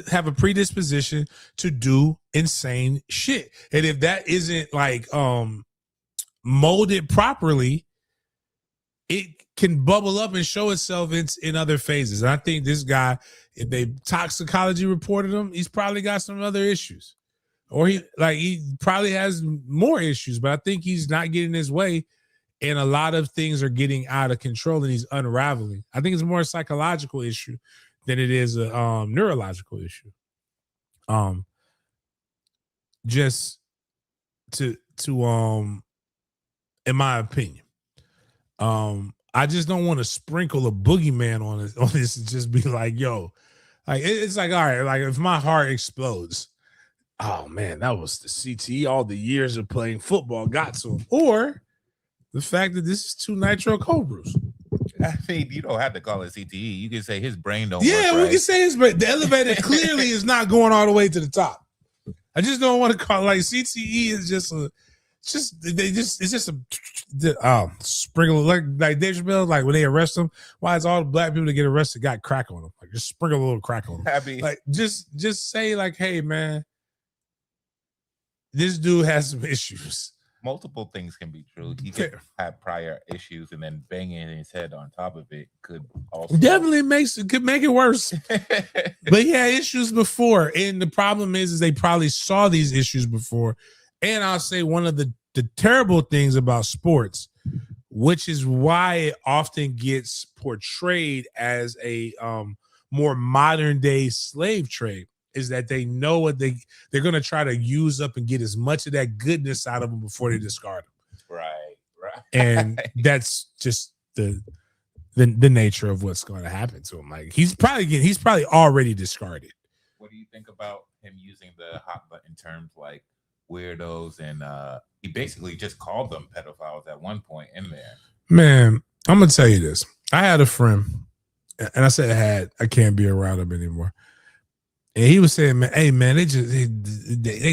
have a predisposition to do insane shit. And if that isn't like molded properly, it can bubble up and show itself in other phases. And I think this guy, if they toxicology reported him, he's probably got some other issues. Or he probably has more issues, but I think he's not getting his way. And a lot of things are getting out of control and he's unraveling. I think it's more a psychological issue than it is a neurological issue. Just to in my opinion, I just don't want to sprinkle a boogeyman on this and just be like, yo, like it's like, all right, like if my heart explodes, oh man, that was the CTE. All the years of playing football got to him. Or the fact that this is 2 nitro cobras. I mean, you don't have to call it CTE. You can say his brain don't work Yeah, we right. can say his brain. The elevator clearly is not going all the way to the top. I just don't want to call like CTE is just a sprinkle like Dave Chappelle, like when they arrest him, why is all the black people that get arrested got crack on them? Like just sprinkle a little crack on them. I mean, Like just say like, hey man, this dude has some issues. Multiple things can be true. He could have prior issues, and then banging his head on top of it could also definitely could make it worse. But he had issues before, and the problem is they probably saw these issues before. And I'll say one of the terrible things about sports, which is why it often gets portrayed as a more modern day slave trade, is that they know what they're going to try to use up and get as much of that goodness out of them before they discard them. Right. And that's just the nature of what's going to happen to him. Like he's probably already discarded. What do you think about him using the hot button terms like weirdos? And he basically just called them pedophiles at one point in there. Man, I'm gonna tell you this. I had a friend, and I said I can't be around him anymore. And he was saying, man, hey man, they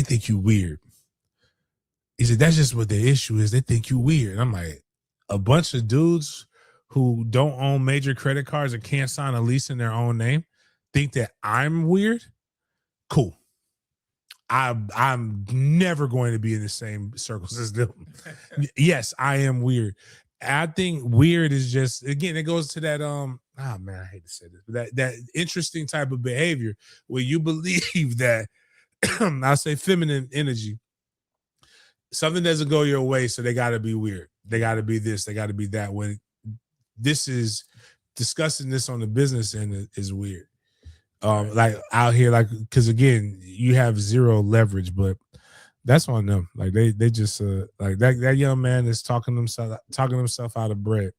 think you weird. He said, that's just what the issue is. They think you weird. And I'm like, a bunch of dudes who don't own major credit cards and can't sign a lease in their own name think that I'm weird? Cool. I'm never going to be in the same circles as them. Yes, I am weird. I think weird is just, again, it goes to that man, I hate to say this, but that interesting type of behavior where you believe that I'll say feminine energy, something doesn't go your way, so they got to be weird. They got to be this, they got to be that. When this is discussing this on the business end is weird. Like out here, like, because again, you have zero leverage, but that's on them. Like they just like that young man is talking himself out of bread.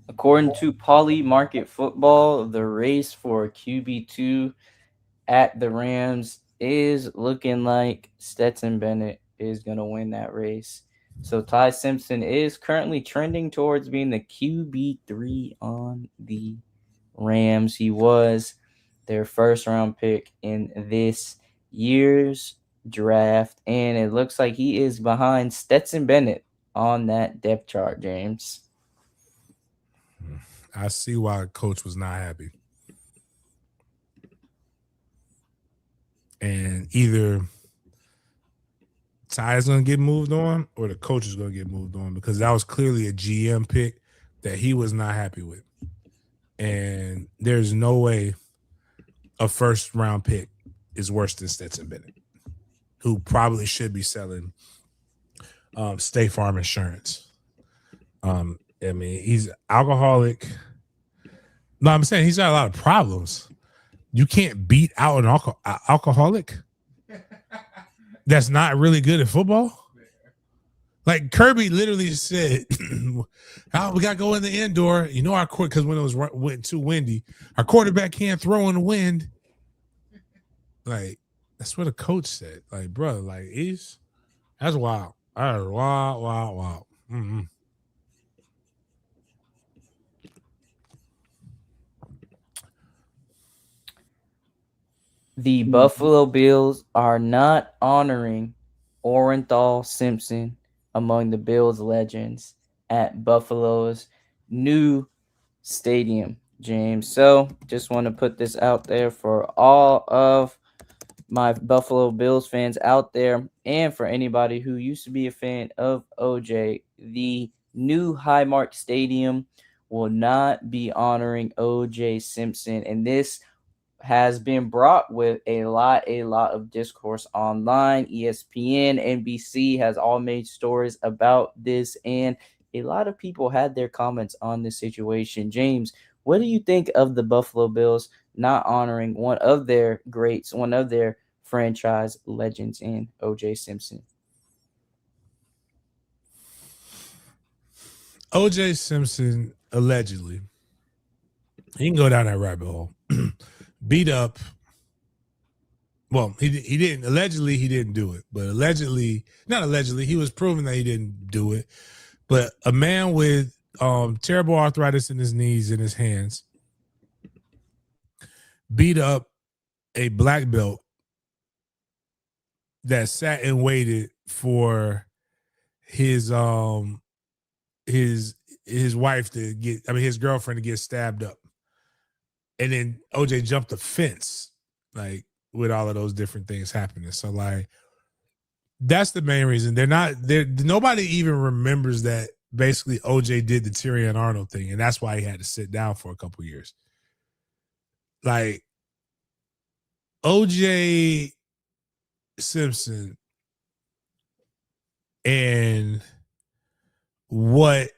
According to Poly Market Football, the race for QB2 at the Rams is looking like Stetson Bennett is going to win that race. So Ty Simpson is currently trending towards being the QB3 on the Rams. He was their first round pick in this year's draft, and it looks like he is behind Stetson Bennett on that depth chart, James. I see why coach was not happy. And either Ty is going to get moved on or the coach is going to get moved on, because that was clearly a GM pick that he was not happy with. And there's no way a first round pick is worse than Stetson Bennett, who probably should be selling State Farm insurance. I mean, he's alcoholic. No, I'm saying he's got a lot of problems. You can't beat out an alcoholic that's not really good at football. Like Kirby literally said, "Oh, we got to go in the indoor. You know, our court, because when it went too windy, our quarterback can't throw in the wind." Like, that's what a coach said. Like, bro, like that's wild. That is wild. Mm-hmm. The Buffalo Bills are not honoring Orenthal Simpson among the Bills legends at Buffalo's new stadium, James. So just want to put this out there for all of my Buffalo Bills fans out there, and for anybody who used to be a fan of OJ. The new Highmark Stadium will not be honoring OJ Simpson, and this has been brought with a lot of discourse online. ESPN, NBC has all made stories about this, and a lot of people had their comments on this situation. James, what do you think of the Buffalo Bills not honoring one of their greats, one of their franchise legends in OJ Simpson? OJ Simpson, allegedly, he can go down that rabbit hole. Beat up. Well, he didn't. Allegedly, he didn't do it. But not allegedly, he was proven that he didn't do it. But a man with terrible arthritis in his knees and his hands beat up a black belt that sat and waited for his wife to get, his girlfriend to get stabbed up. And then OJ jumped the fence, like, with all of those different things happening. So, like, that's the main reason. Nobody even remembers that basically OJ did the Tyrion Arnold thing, and that's why he had to sit down for a couple years. Like, OJ Simpson and what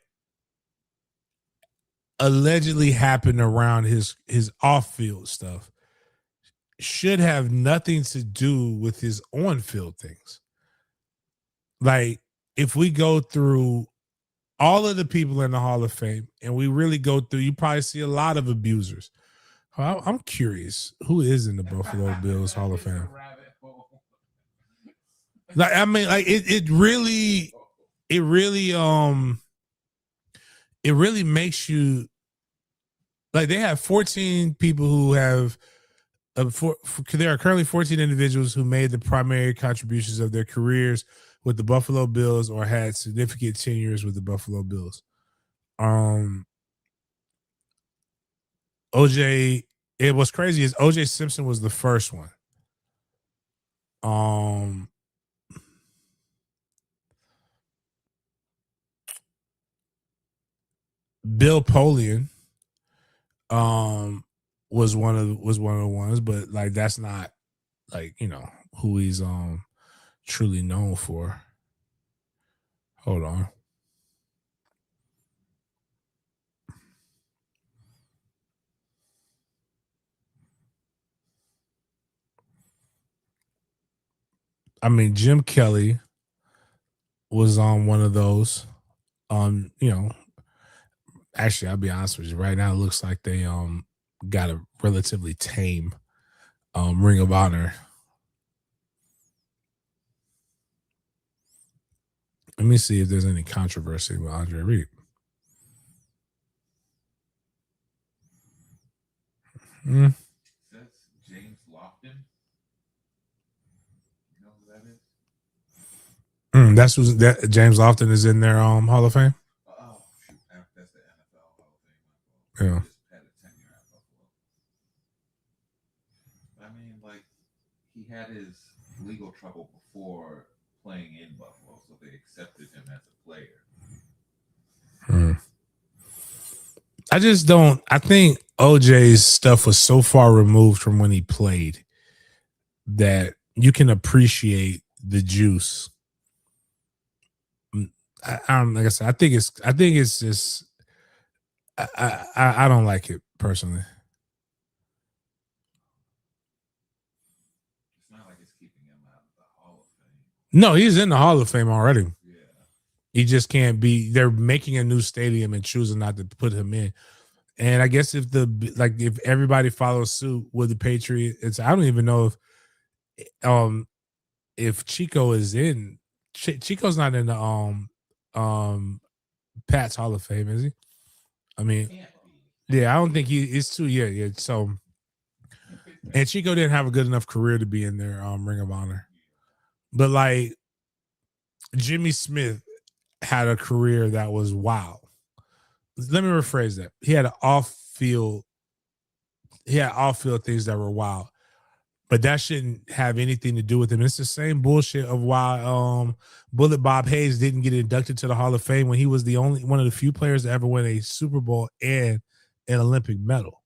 allegedly happened around his off-field stuff should have nothing to do with his on-field things. Like, if we go through all of the people in the Hall of Fame and we really go through, you probably see a lot of abusers. I'm curious, who is in the Buffalo Bills Hall of Fame? Like, it really makes you, like, they have 14 people who have there are currently 14 individuals who made the primary contributions of their careers with the Buffalo Bills or had significant tenures with the Buffalo Bills. OJ what's crazy is OJ Simpson was the first one. Bill Polian was one of the ones, but like that's not like, you know, who he's truly known for. Hold on. I mean, Jim Kelly was on one of those. You know, actually, I'll be honest with you. Right now, it looks like they got a relatively tame Ring of Honor. Let me see if there's any controversy with Andre Reed. That's James Lofton. You know who that is? That's who's that. James Lofton is in their Hall of Fame. Oh shoot, that's the NFL Hall of Fame. Yeah. Just had a tenure at Buffalo. I mean, like he had his legal trouble before playing in Buffalo, so they accepted him as a player. I just don't. I think OJ's stuff was so far removed from when he played that you can appreciate the juice. Like I said, I think it's just. I don't like it personally. It's not like it's keeping him out of the Hall of Fame. No, he's in the Hall of Fame already. Yeah. He just can't be. They're making a new stadium and choosing not to put him in. And I guess if everybody follows suit with the Patriots, I don't even know if Chico is in. Chico's not in the Pat's Hall of Fame, is he? I mean, yeah, I don't think he is too. Yeah. So, and Chico didn't have a good enough career to be in their Ring of Honor, but like Jimmy Smith had a career that was wild. Let me rephrase that. He had off-field things that were wild, but that shouldn't have anything to do with him. It's the same bullshit of why Bullet Bob Hayes didn't get inducted to the Hall of Fame when he was the only one of the few players to ever win a Super Bowl and an Olympic medal.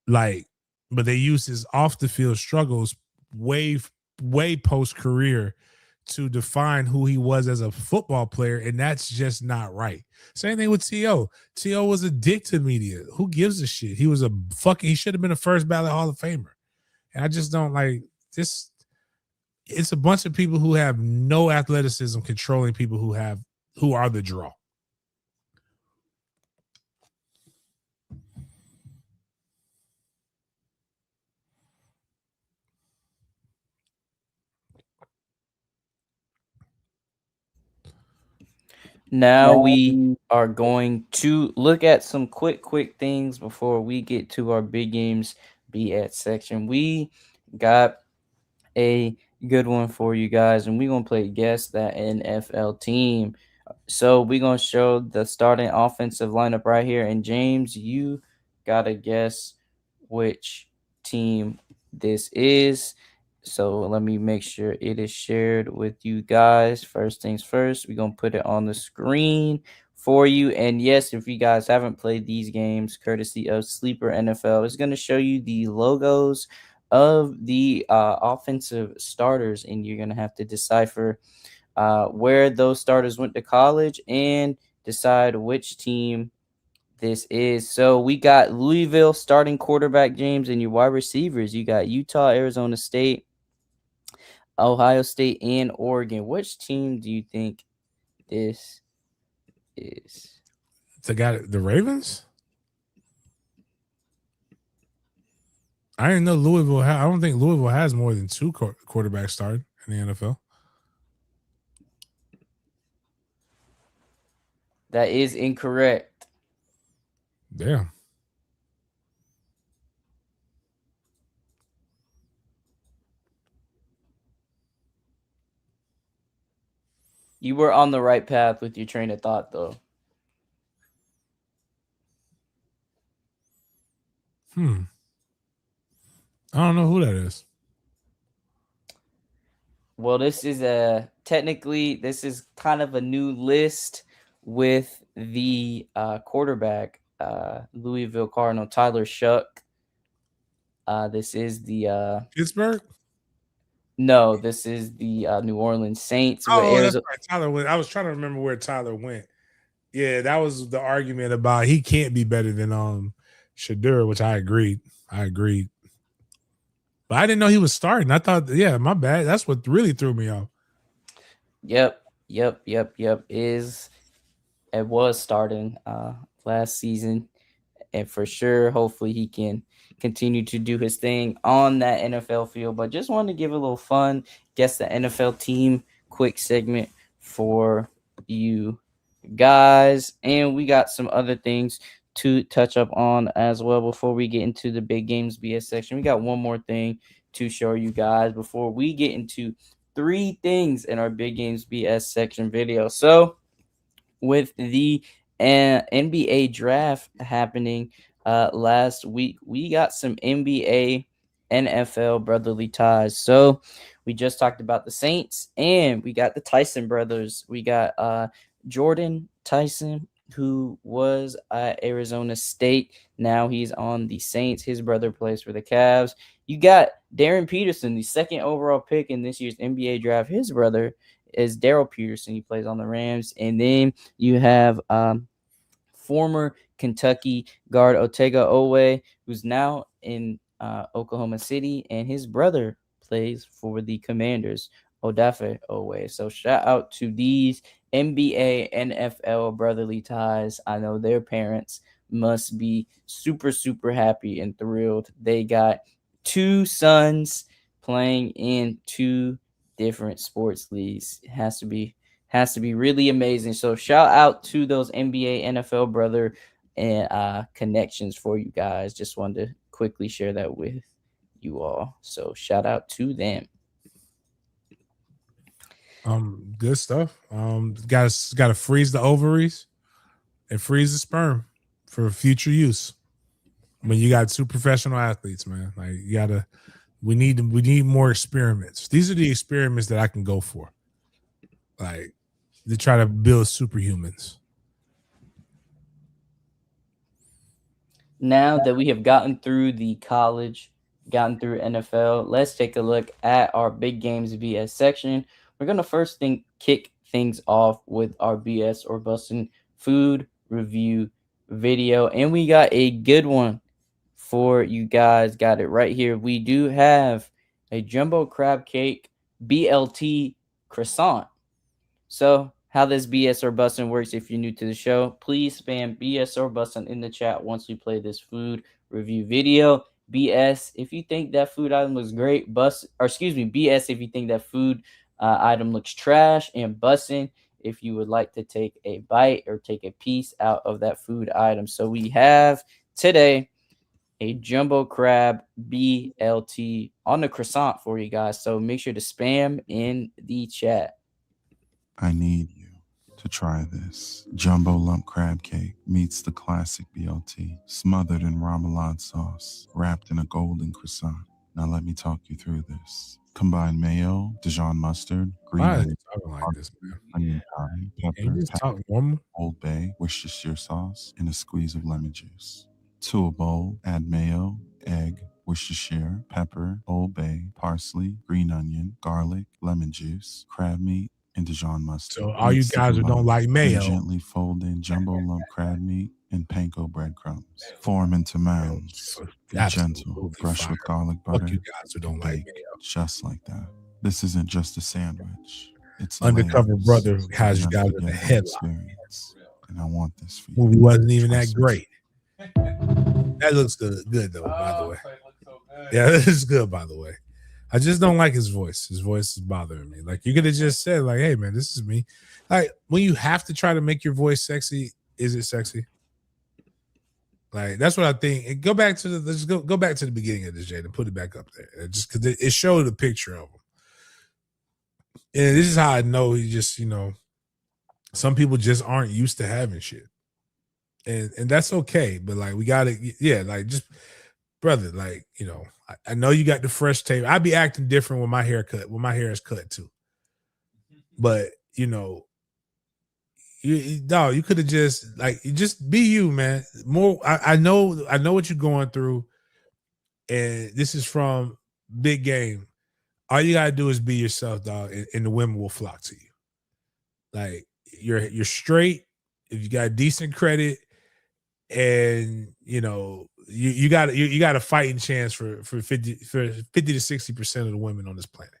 Like, but they used his off the field struggles way post career to define who he was as a football player, and that's just not right. Same thing with T.O. T.O. was a dick to media. Who gives a shit? He was he should have been a first ballot Hall of Famer. And I just don't like this. It's a bunch of people who have no athleticism controlling people who are the draw. Now we are going to look at some quick things before we get to our big games BS section. We got a good one for you guys, and we're going to play Guess That NFL Team. So we're going to show the starting offensive lineup right here. And James, you got to guess which team this is. So let me make sure it is shared with you guys. First things first, we're going to put it on the screen for you. And yes, if you guys haven't played these games, courtesy of Sleeper NFL, it's going to show you the logos of the offensive starters, and you're going to have to decipher where those starters went to college and decide which team this is. So we got Louisville starting quarterback, James, and your wide receivers. You got Utah, Arizona State, Ohio State, and Oregon. Which team do you think this is? The Ravens? I didn't know Louisville. I don't think Louisville has more than two quarterbacks started in the NFL. That is incorrect. Damn. You were on the right path with your train of thought, though. I don't know who that is. Well, this is technically this is kind of a new list with the quarterback, Louisville Cardinal Tyler Shuck. This is the Pittsburgh? no, this is the New Orleans Saints with Oh, that's Arizona. right. Tyler went. I was trying to remember where Tyler went. Yeah, that was the argument about he can't be better than Shadur, which I agreed. But I didn't know he was starting. I thought, yeah, my bad. That's what really threw me off. Yep. It was starting last season, and for sure, hopefully he can continue to do his thing on that NFL field. But just wanted to give a little fun, guess the NFL team quick segment for you guys, and we got some other things to touch up on as well before we get into the big games BS section. We got one more thing to show you guys before we get into 3 things in our big games BS section video. So with the NBA draft happening last week, we got some NBA NFL brotherly ties. So we just talked about the Saints, and we got the Tyson brothers. We got Jordan Tyson, who was at Arizona State. Now he's on the Saints. His brother plays for the Cavs. You got Darren Peterson, the second overall pick in this year's NBA draft. His brother is Daryl Peterson. He plays on the Rams. And then you have former Kentucky guard Otega Owe, who's now in Oklahoma City, and his brother plays for the Commanders, Odafe Owe. So shout out to these NBA, NFL brotherly ties. I know their parents must be super, super happy and thrilled. They got 2 sons playing in 2 different sports leagues. It has to be really amazing. So shout out to those NBA, NFL brother and connections for you guys. Just wanted to quickly share that with you all. So shout out to them. Good stuff. Got to freeze the ovaries and freeze the sperm for future use. When you got 2 professional athletes, man, like we need more experiments. These are the experiments that I can go for, like to try to build superhumans. Now that we have gotten through the college, gotten through NFL, let's take a look at our big games BS section. We're gonna first kick things off with our BS or bustin' food review video, and we got a good one for you guys. Got it right here. We do have a jumbo crab cake BLT croissant. So how this BS or bussin' works, if you're new to the show, please spam BS or bussin' in the chat once we play this food review video. BS if you think that food item looks great, BS if you think that food item looks trash, and bussin' if you would like to take a bite or take a piece out of that food item. So we have today a jumbo crab BLT on the croissant for you guys. So make sure to spam in the chat. I need you to try this. Jumbo lump crab cake meets the classic BLT, smothered in remoulade sauce, wrapped in a golden croissant. Now let me talk you through this. Combine mayo, Dijon mustard, green Why is he onion, talking like this, man? onion powder, Can you pepper, just talk normal? Old Bay, Worcestershire sauce, and a squeeze of lemon juice. To a bowl, add mayo, egg, Worcestershire, pepper, Old Bay, parsley, green onion, garlic, lemon juice, crab meat, and Dijon mustard. So all you Mix to guys who don't combine. like Then mayo, gently fold in jumbo lump crab meat and panko breadcrumbs. Form into mounds. Be gentle. absolutely Brush fire. with garlic Fuck butter. you guys who don't and like bake mayo. just like that. This isn't just a sandwich. It's Undercover layers brother of has you an guys in the unforgettable headlock. experience. And I want this for you. Movie wasn't even Trust that me. great. That looks good though, by the way. Yeah, this is good, by the way. I just don't like his voice. His voice is bothering me. Like you could have just said, like, "Hey, man, this is me." Like when you have to try to make your voice sexy, is it sexy? Like that's what I think. And go back to let's go back to the beginning of this, Jade, and put it back up there, just because it showed a picture of him. And this is how I know he just, some people just aren't used to having shit, and that's okay. But like we gotta, yeah, like just brother, like, you know, I know you got the fresh tape. I'd be acting different with my haircut, when my hair is cut too. But you know, you could have just just be you, man. More, I know what you're going through, and this is from Big Game. All you gotta do is be yourself, dog, and the women will flock to you. Like you're straight. If you got decent credit, and you know you got a fighting chance for 50 to 60% of the women on this planet.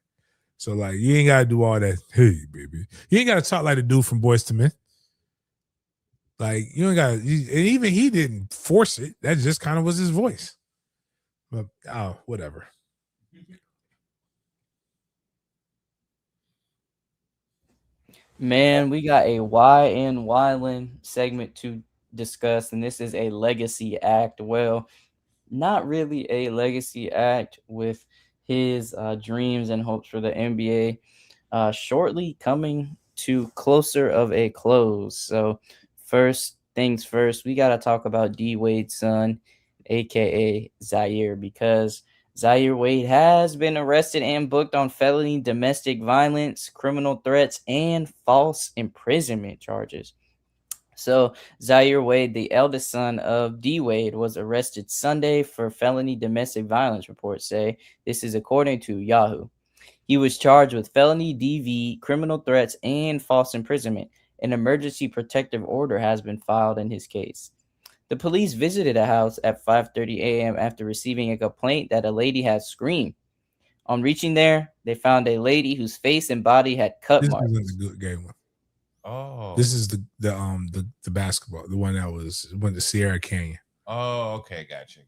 So like you ain't gotta do all that. Hey, baby, you ain't gotta talk like the dude from Boys to Men. Like you ain't gotta. And even he didn't force it. That just kind of was his voice. But whatever. Man, we got a Why and Wyland segment to discuss, and this is a legacy act. Well, not really a legacy act with his dreams and hopes for the NBA shortly coming to closer of a close. So, first things first, we got to talk about D Wade's son, aka Zaire, because Zaire Wade has been arrested and booked on felony domestic violence, criminal threats, and false imprisonment charges. So, Zaire Wade, the eldest son of D Wade, was arrested Sunday for felony domestic violence, reports say. This is according to Yahoo. He was charged with felony DV, criminal threats, and false imprisonment. An emergency protective order has been filed in his case. The police visited a house at 5:30 a.m. after receiving a complaint that a lady had screamed. On reaching there, they found a lady whose face and body had cut marks. This isn't a good game one. Oh, This is the basketball, the one that went to Sierra Canyon. Oh, okay, gotcha.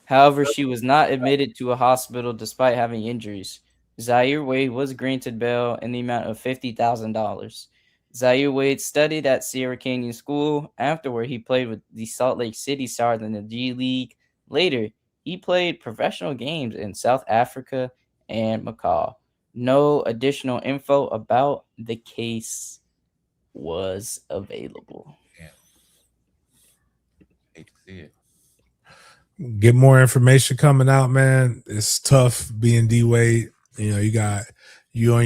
However, she was not admitted to a hospital despite having injuries. Zaire Wade was granted bail in the amount of $50,000. Zaire Wade studied at Sierra Canyon School. Afterward, he played with the Salt Lake City Stars in the G League. Later, he played professional games in South Africa and Macau. No additional info about the case was available. Yeah. Hate to see it. Get more information coming out, man. It's tough being D Wade. You know, you got you on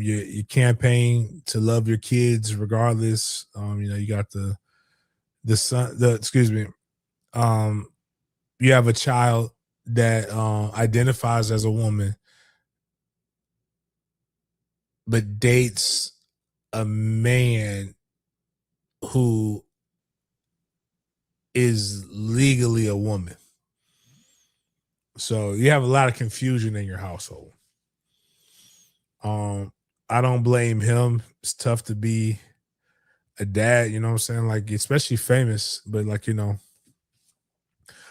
your campaign to love your kids regardless. You know, you got the son, you have a child that identifies as a woman but dates a man who is legally a woman. So you have a lot of confusion in your household. I don't blame him. It's tough to be a dad, you know what I'm saying? Like, especially famous, but like, you know,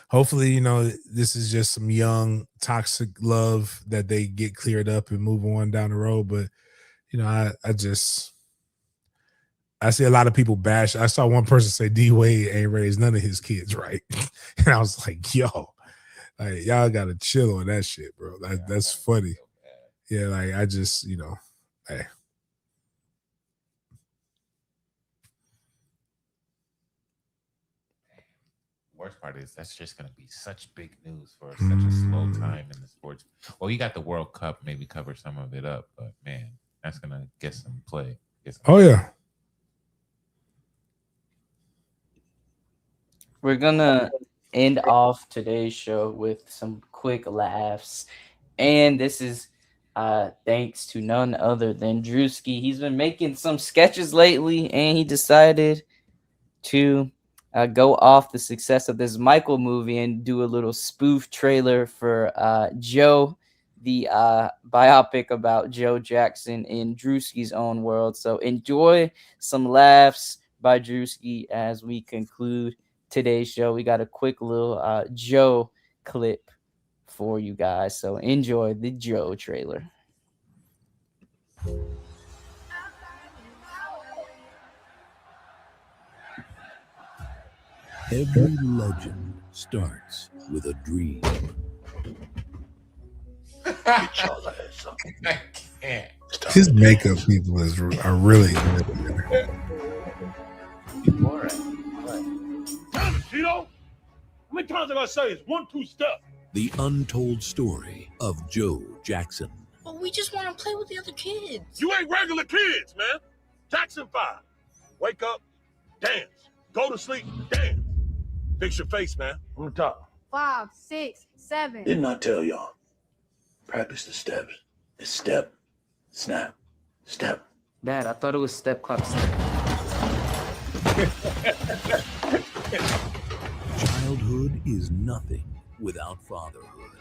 hopefully, you know, this is just some young toxic love that they get cleared up and move on down the road. But, you know, I see a lot of people bash. I saw one person say D Wade ain't raised none of his kids right. And I was like, yo, like, y'all got to chill on that shit, bro. That's funny. Yeah, like, I just, you know, hey. Worst part is that's just going to be such big news for such a slow time in the sports. Well, you got the World Cup, maybe cover some of it up, but man, that's going to get some play. Yeah. We're going to end off today's show with some quick laughs. And this is thanks to none other than Drewski. He's been making some sketches lately, and he decided to go off the success of this Michael movie and do a little spoof trailer for Joe, the biopic about Joe Jackson in Drewski's own world. So enjoy some laughs by Drewski as we conclude today's show. We got a quick little Joe clip for you guys. So enjoy the Joe trailer. Every legend starts with a dream. I can't. His makeup people are really good. How many times have I say it's 1-2 step? The untold story of Joe Jackson. But we just want to play with the other kids. You ain't regular kids, man. Jackson 5. Wake up, dance. Go to sleep, dance. Fix your face, man. On the top. 5, 6, 7. Didn't I tell y'all? Practice the steps. It's step, snap, step. Dad, I thought it was step, clap, step. Childhood is nothing without fatherhood.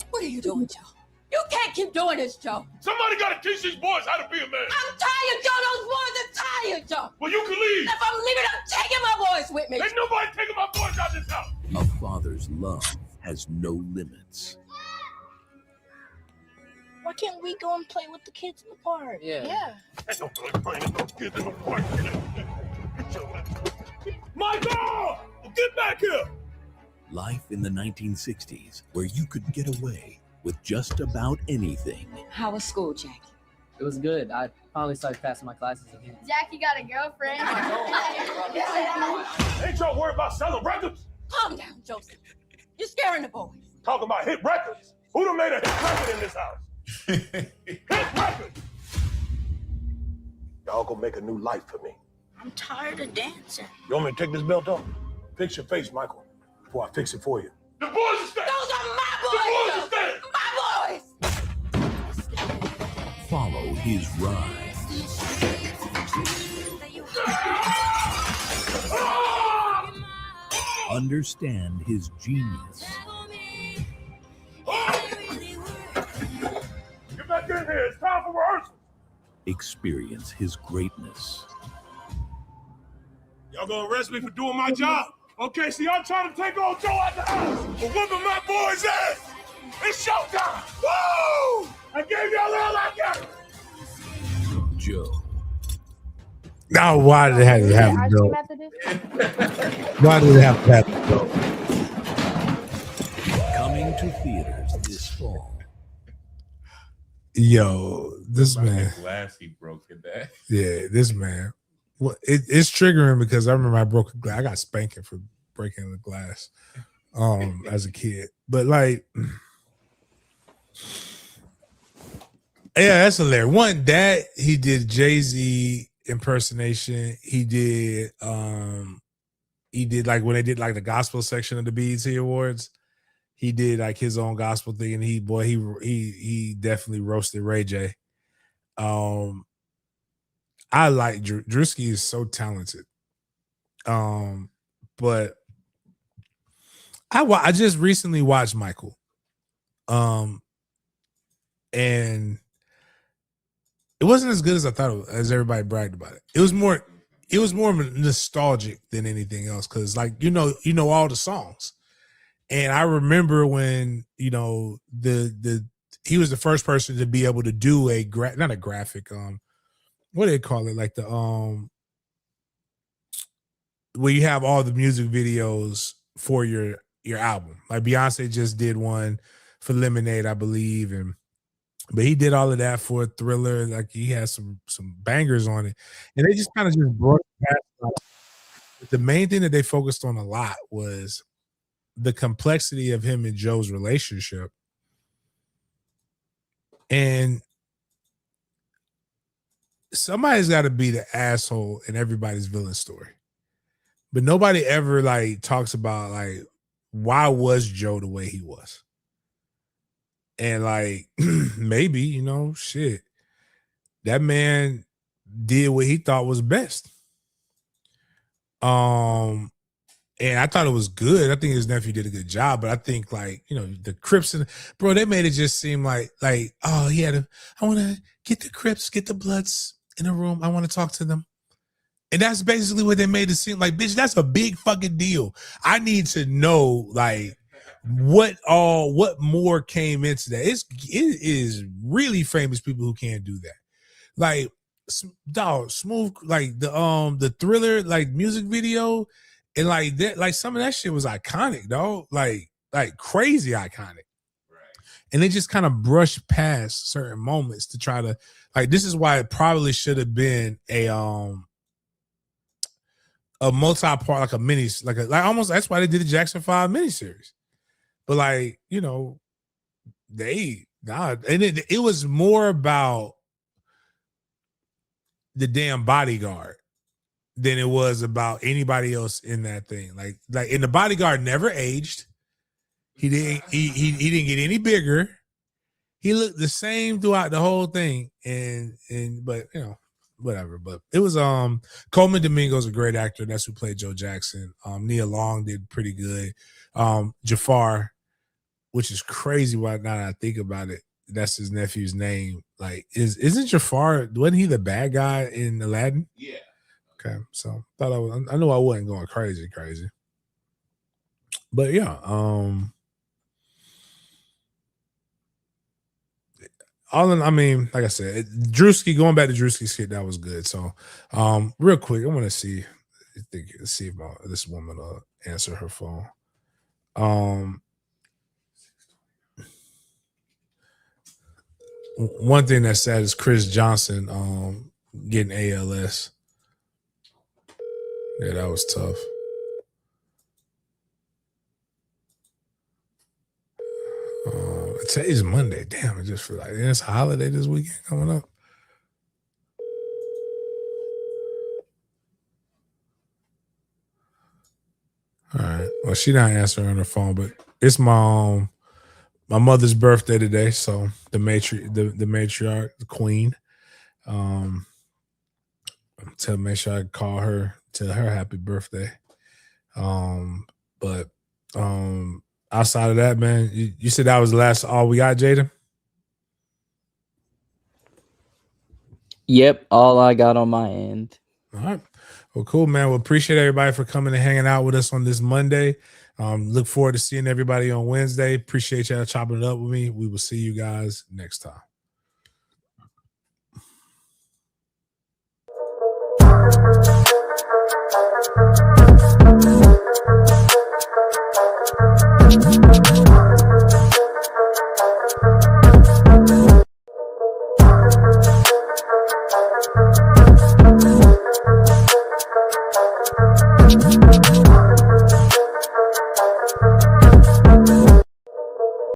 What are you doing, Joe? You can't keep doing this, Joe. Somebody got to teach these boys how to be a man. I'm tired, Joe. Those boys are tired, Joe. Well, you can leave. If I'm leaving, I'm taking my boys with me. Ain't nobody taking my boys out this house. A father's love has no limits. Why can't we go and play with the kids in the park? Yeah. Ain't nobody playing with those kids in the park. Michael! Get back here! Life in the 1960s, where you could get away with just about anything. How was school, Jackie? It was good. I finally started passing my classes again. Jackie got a girlfriend. Ain't y'all worried about selling records? Calm down, Joseph. You're scaring the boys. Talking about hit records. Who done made a hit record in this house? Hit record! Y'all gonna make a new life for me. I'm tired of dancing. You want me to take this belt off? Fix your face, Michael, before I fix it for you. The boys are staying! Those are my boys! The boys are staying! My boys! Follow his rise. Understand his genius. Get back in here. It's time for rehearsal. Experience his greatness. Y'all gonna arrest me for doing my job? Okay, so y'all trying to take old Joe out the house for whooping my boys' ass. It's showtime. Woo! I gave y'all all I got. Joe. Now, why did it have to happen, though? Why did it have to happen, though? Coming to theaters this fall. Yo, this man. Glass he broke in that. Yeah, this man. Well, it's triggering because I remember I broke a glass. I got spanking for breaking the glass as a kid. But like, yeah, that's hilarious. One, that he did Jay-Z impersonation. He did like when they did like the gospel section of the BET Awards. He did like his own gospel thing, and he definitely roasted Ray J. I like Drewski is so talented. But I just recently watched Michael. And it wasn't as good as I thought as everybody bragged about it. It was more nostalgic than anything else, because like you know all the songs. And I remember when, he was the first person to be able to do not a graphic, what do they call it? Like the where you have all the music videos for your album. Like Beyonce just did one for Lemonade, I believe, but he did all of that for Thriller. Like he has some bangers on it, and they just kind of just brought it past. But the main thing that they focused on a lot was the complexity of him and Joe's relationship. And somebody's got to be the asshole in everybody's villain story. But nobody ever like talks about like, why was Joe the way he was? And like, maybe, shit, that man did what he thought was best. And I thought it was good. I think his nephew did a good job, but I think like, the Crips they made it just seem like, oh, I want to get the Crips, get the Bloods in a room. I want to talk to them. And that's basically what they made it seem like. Bitch, that's a big fucking deal. I need to know like what more came into that. It is really famous people who can't do that. Like, dog, Smooth, like the Thriller like music video. And like that, like some of that shit was iconic, dog. Like crazy iconic. Right. And they just kind of brushed past certain moments to try to, like, this is why it probably should have been a a multi-part, like a mini, like almost. That's why they did the Jackson 5 miniseries. But like, you know, and it was more about the damn bodyguard than it was about anybody else in that thing. Like, and the bodyguard never aged. He didn't get any bigger. He looked the same throughout the whole thing. But you know, whatever. But it was Coleman Domingo's a great actor. That's who played Joe Jackson. Nia Long did pretty good. Jafar, which is crazy now that I think about it. That's his nephew's name. Like, isn't Jafar, wasn't he the bad guy in Aladdin? Yeah. Okay. So I knew I wasn't going crazy. But yeah, like I said, Drewski, going back to Drewski's skit, that was good. So real quick, I want to see if this woman will answer her phone. One thing that's sad is Chris Johnson getting ALS. Yeah, that was tough. Today's Monday. Damn, I just feel like it's a holiday this weekend coming up. All right. Well, she not answering on her phone, but it's my mother's birthday today, so the matriarch, the queen. Make sure I call her, tell her happy birthday. But outside of that, man, you said that was the last all we got, Jada? Yep, all I got on my end. All right. Well, cool, man. Well, appreciate everybody for coming and hanging out with us on this Monday. Look forward to seeing everybody on Wednesday. Appreciate y'all chopping it up with me. We will see you guys next time.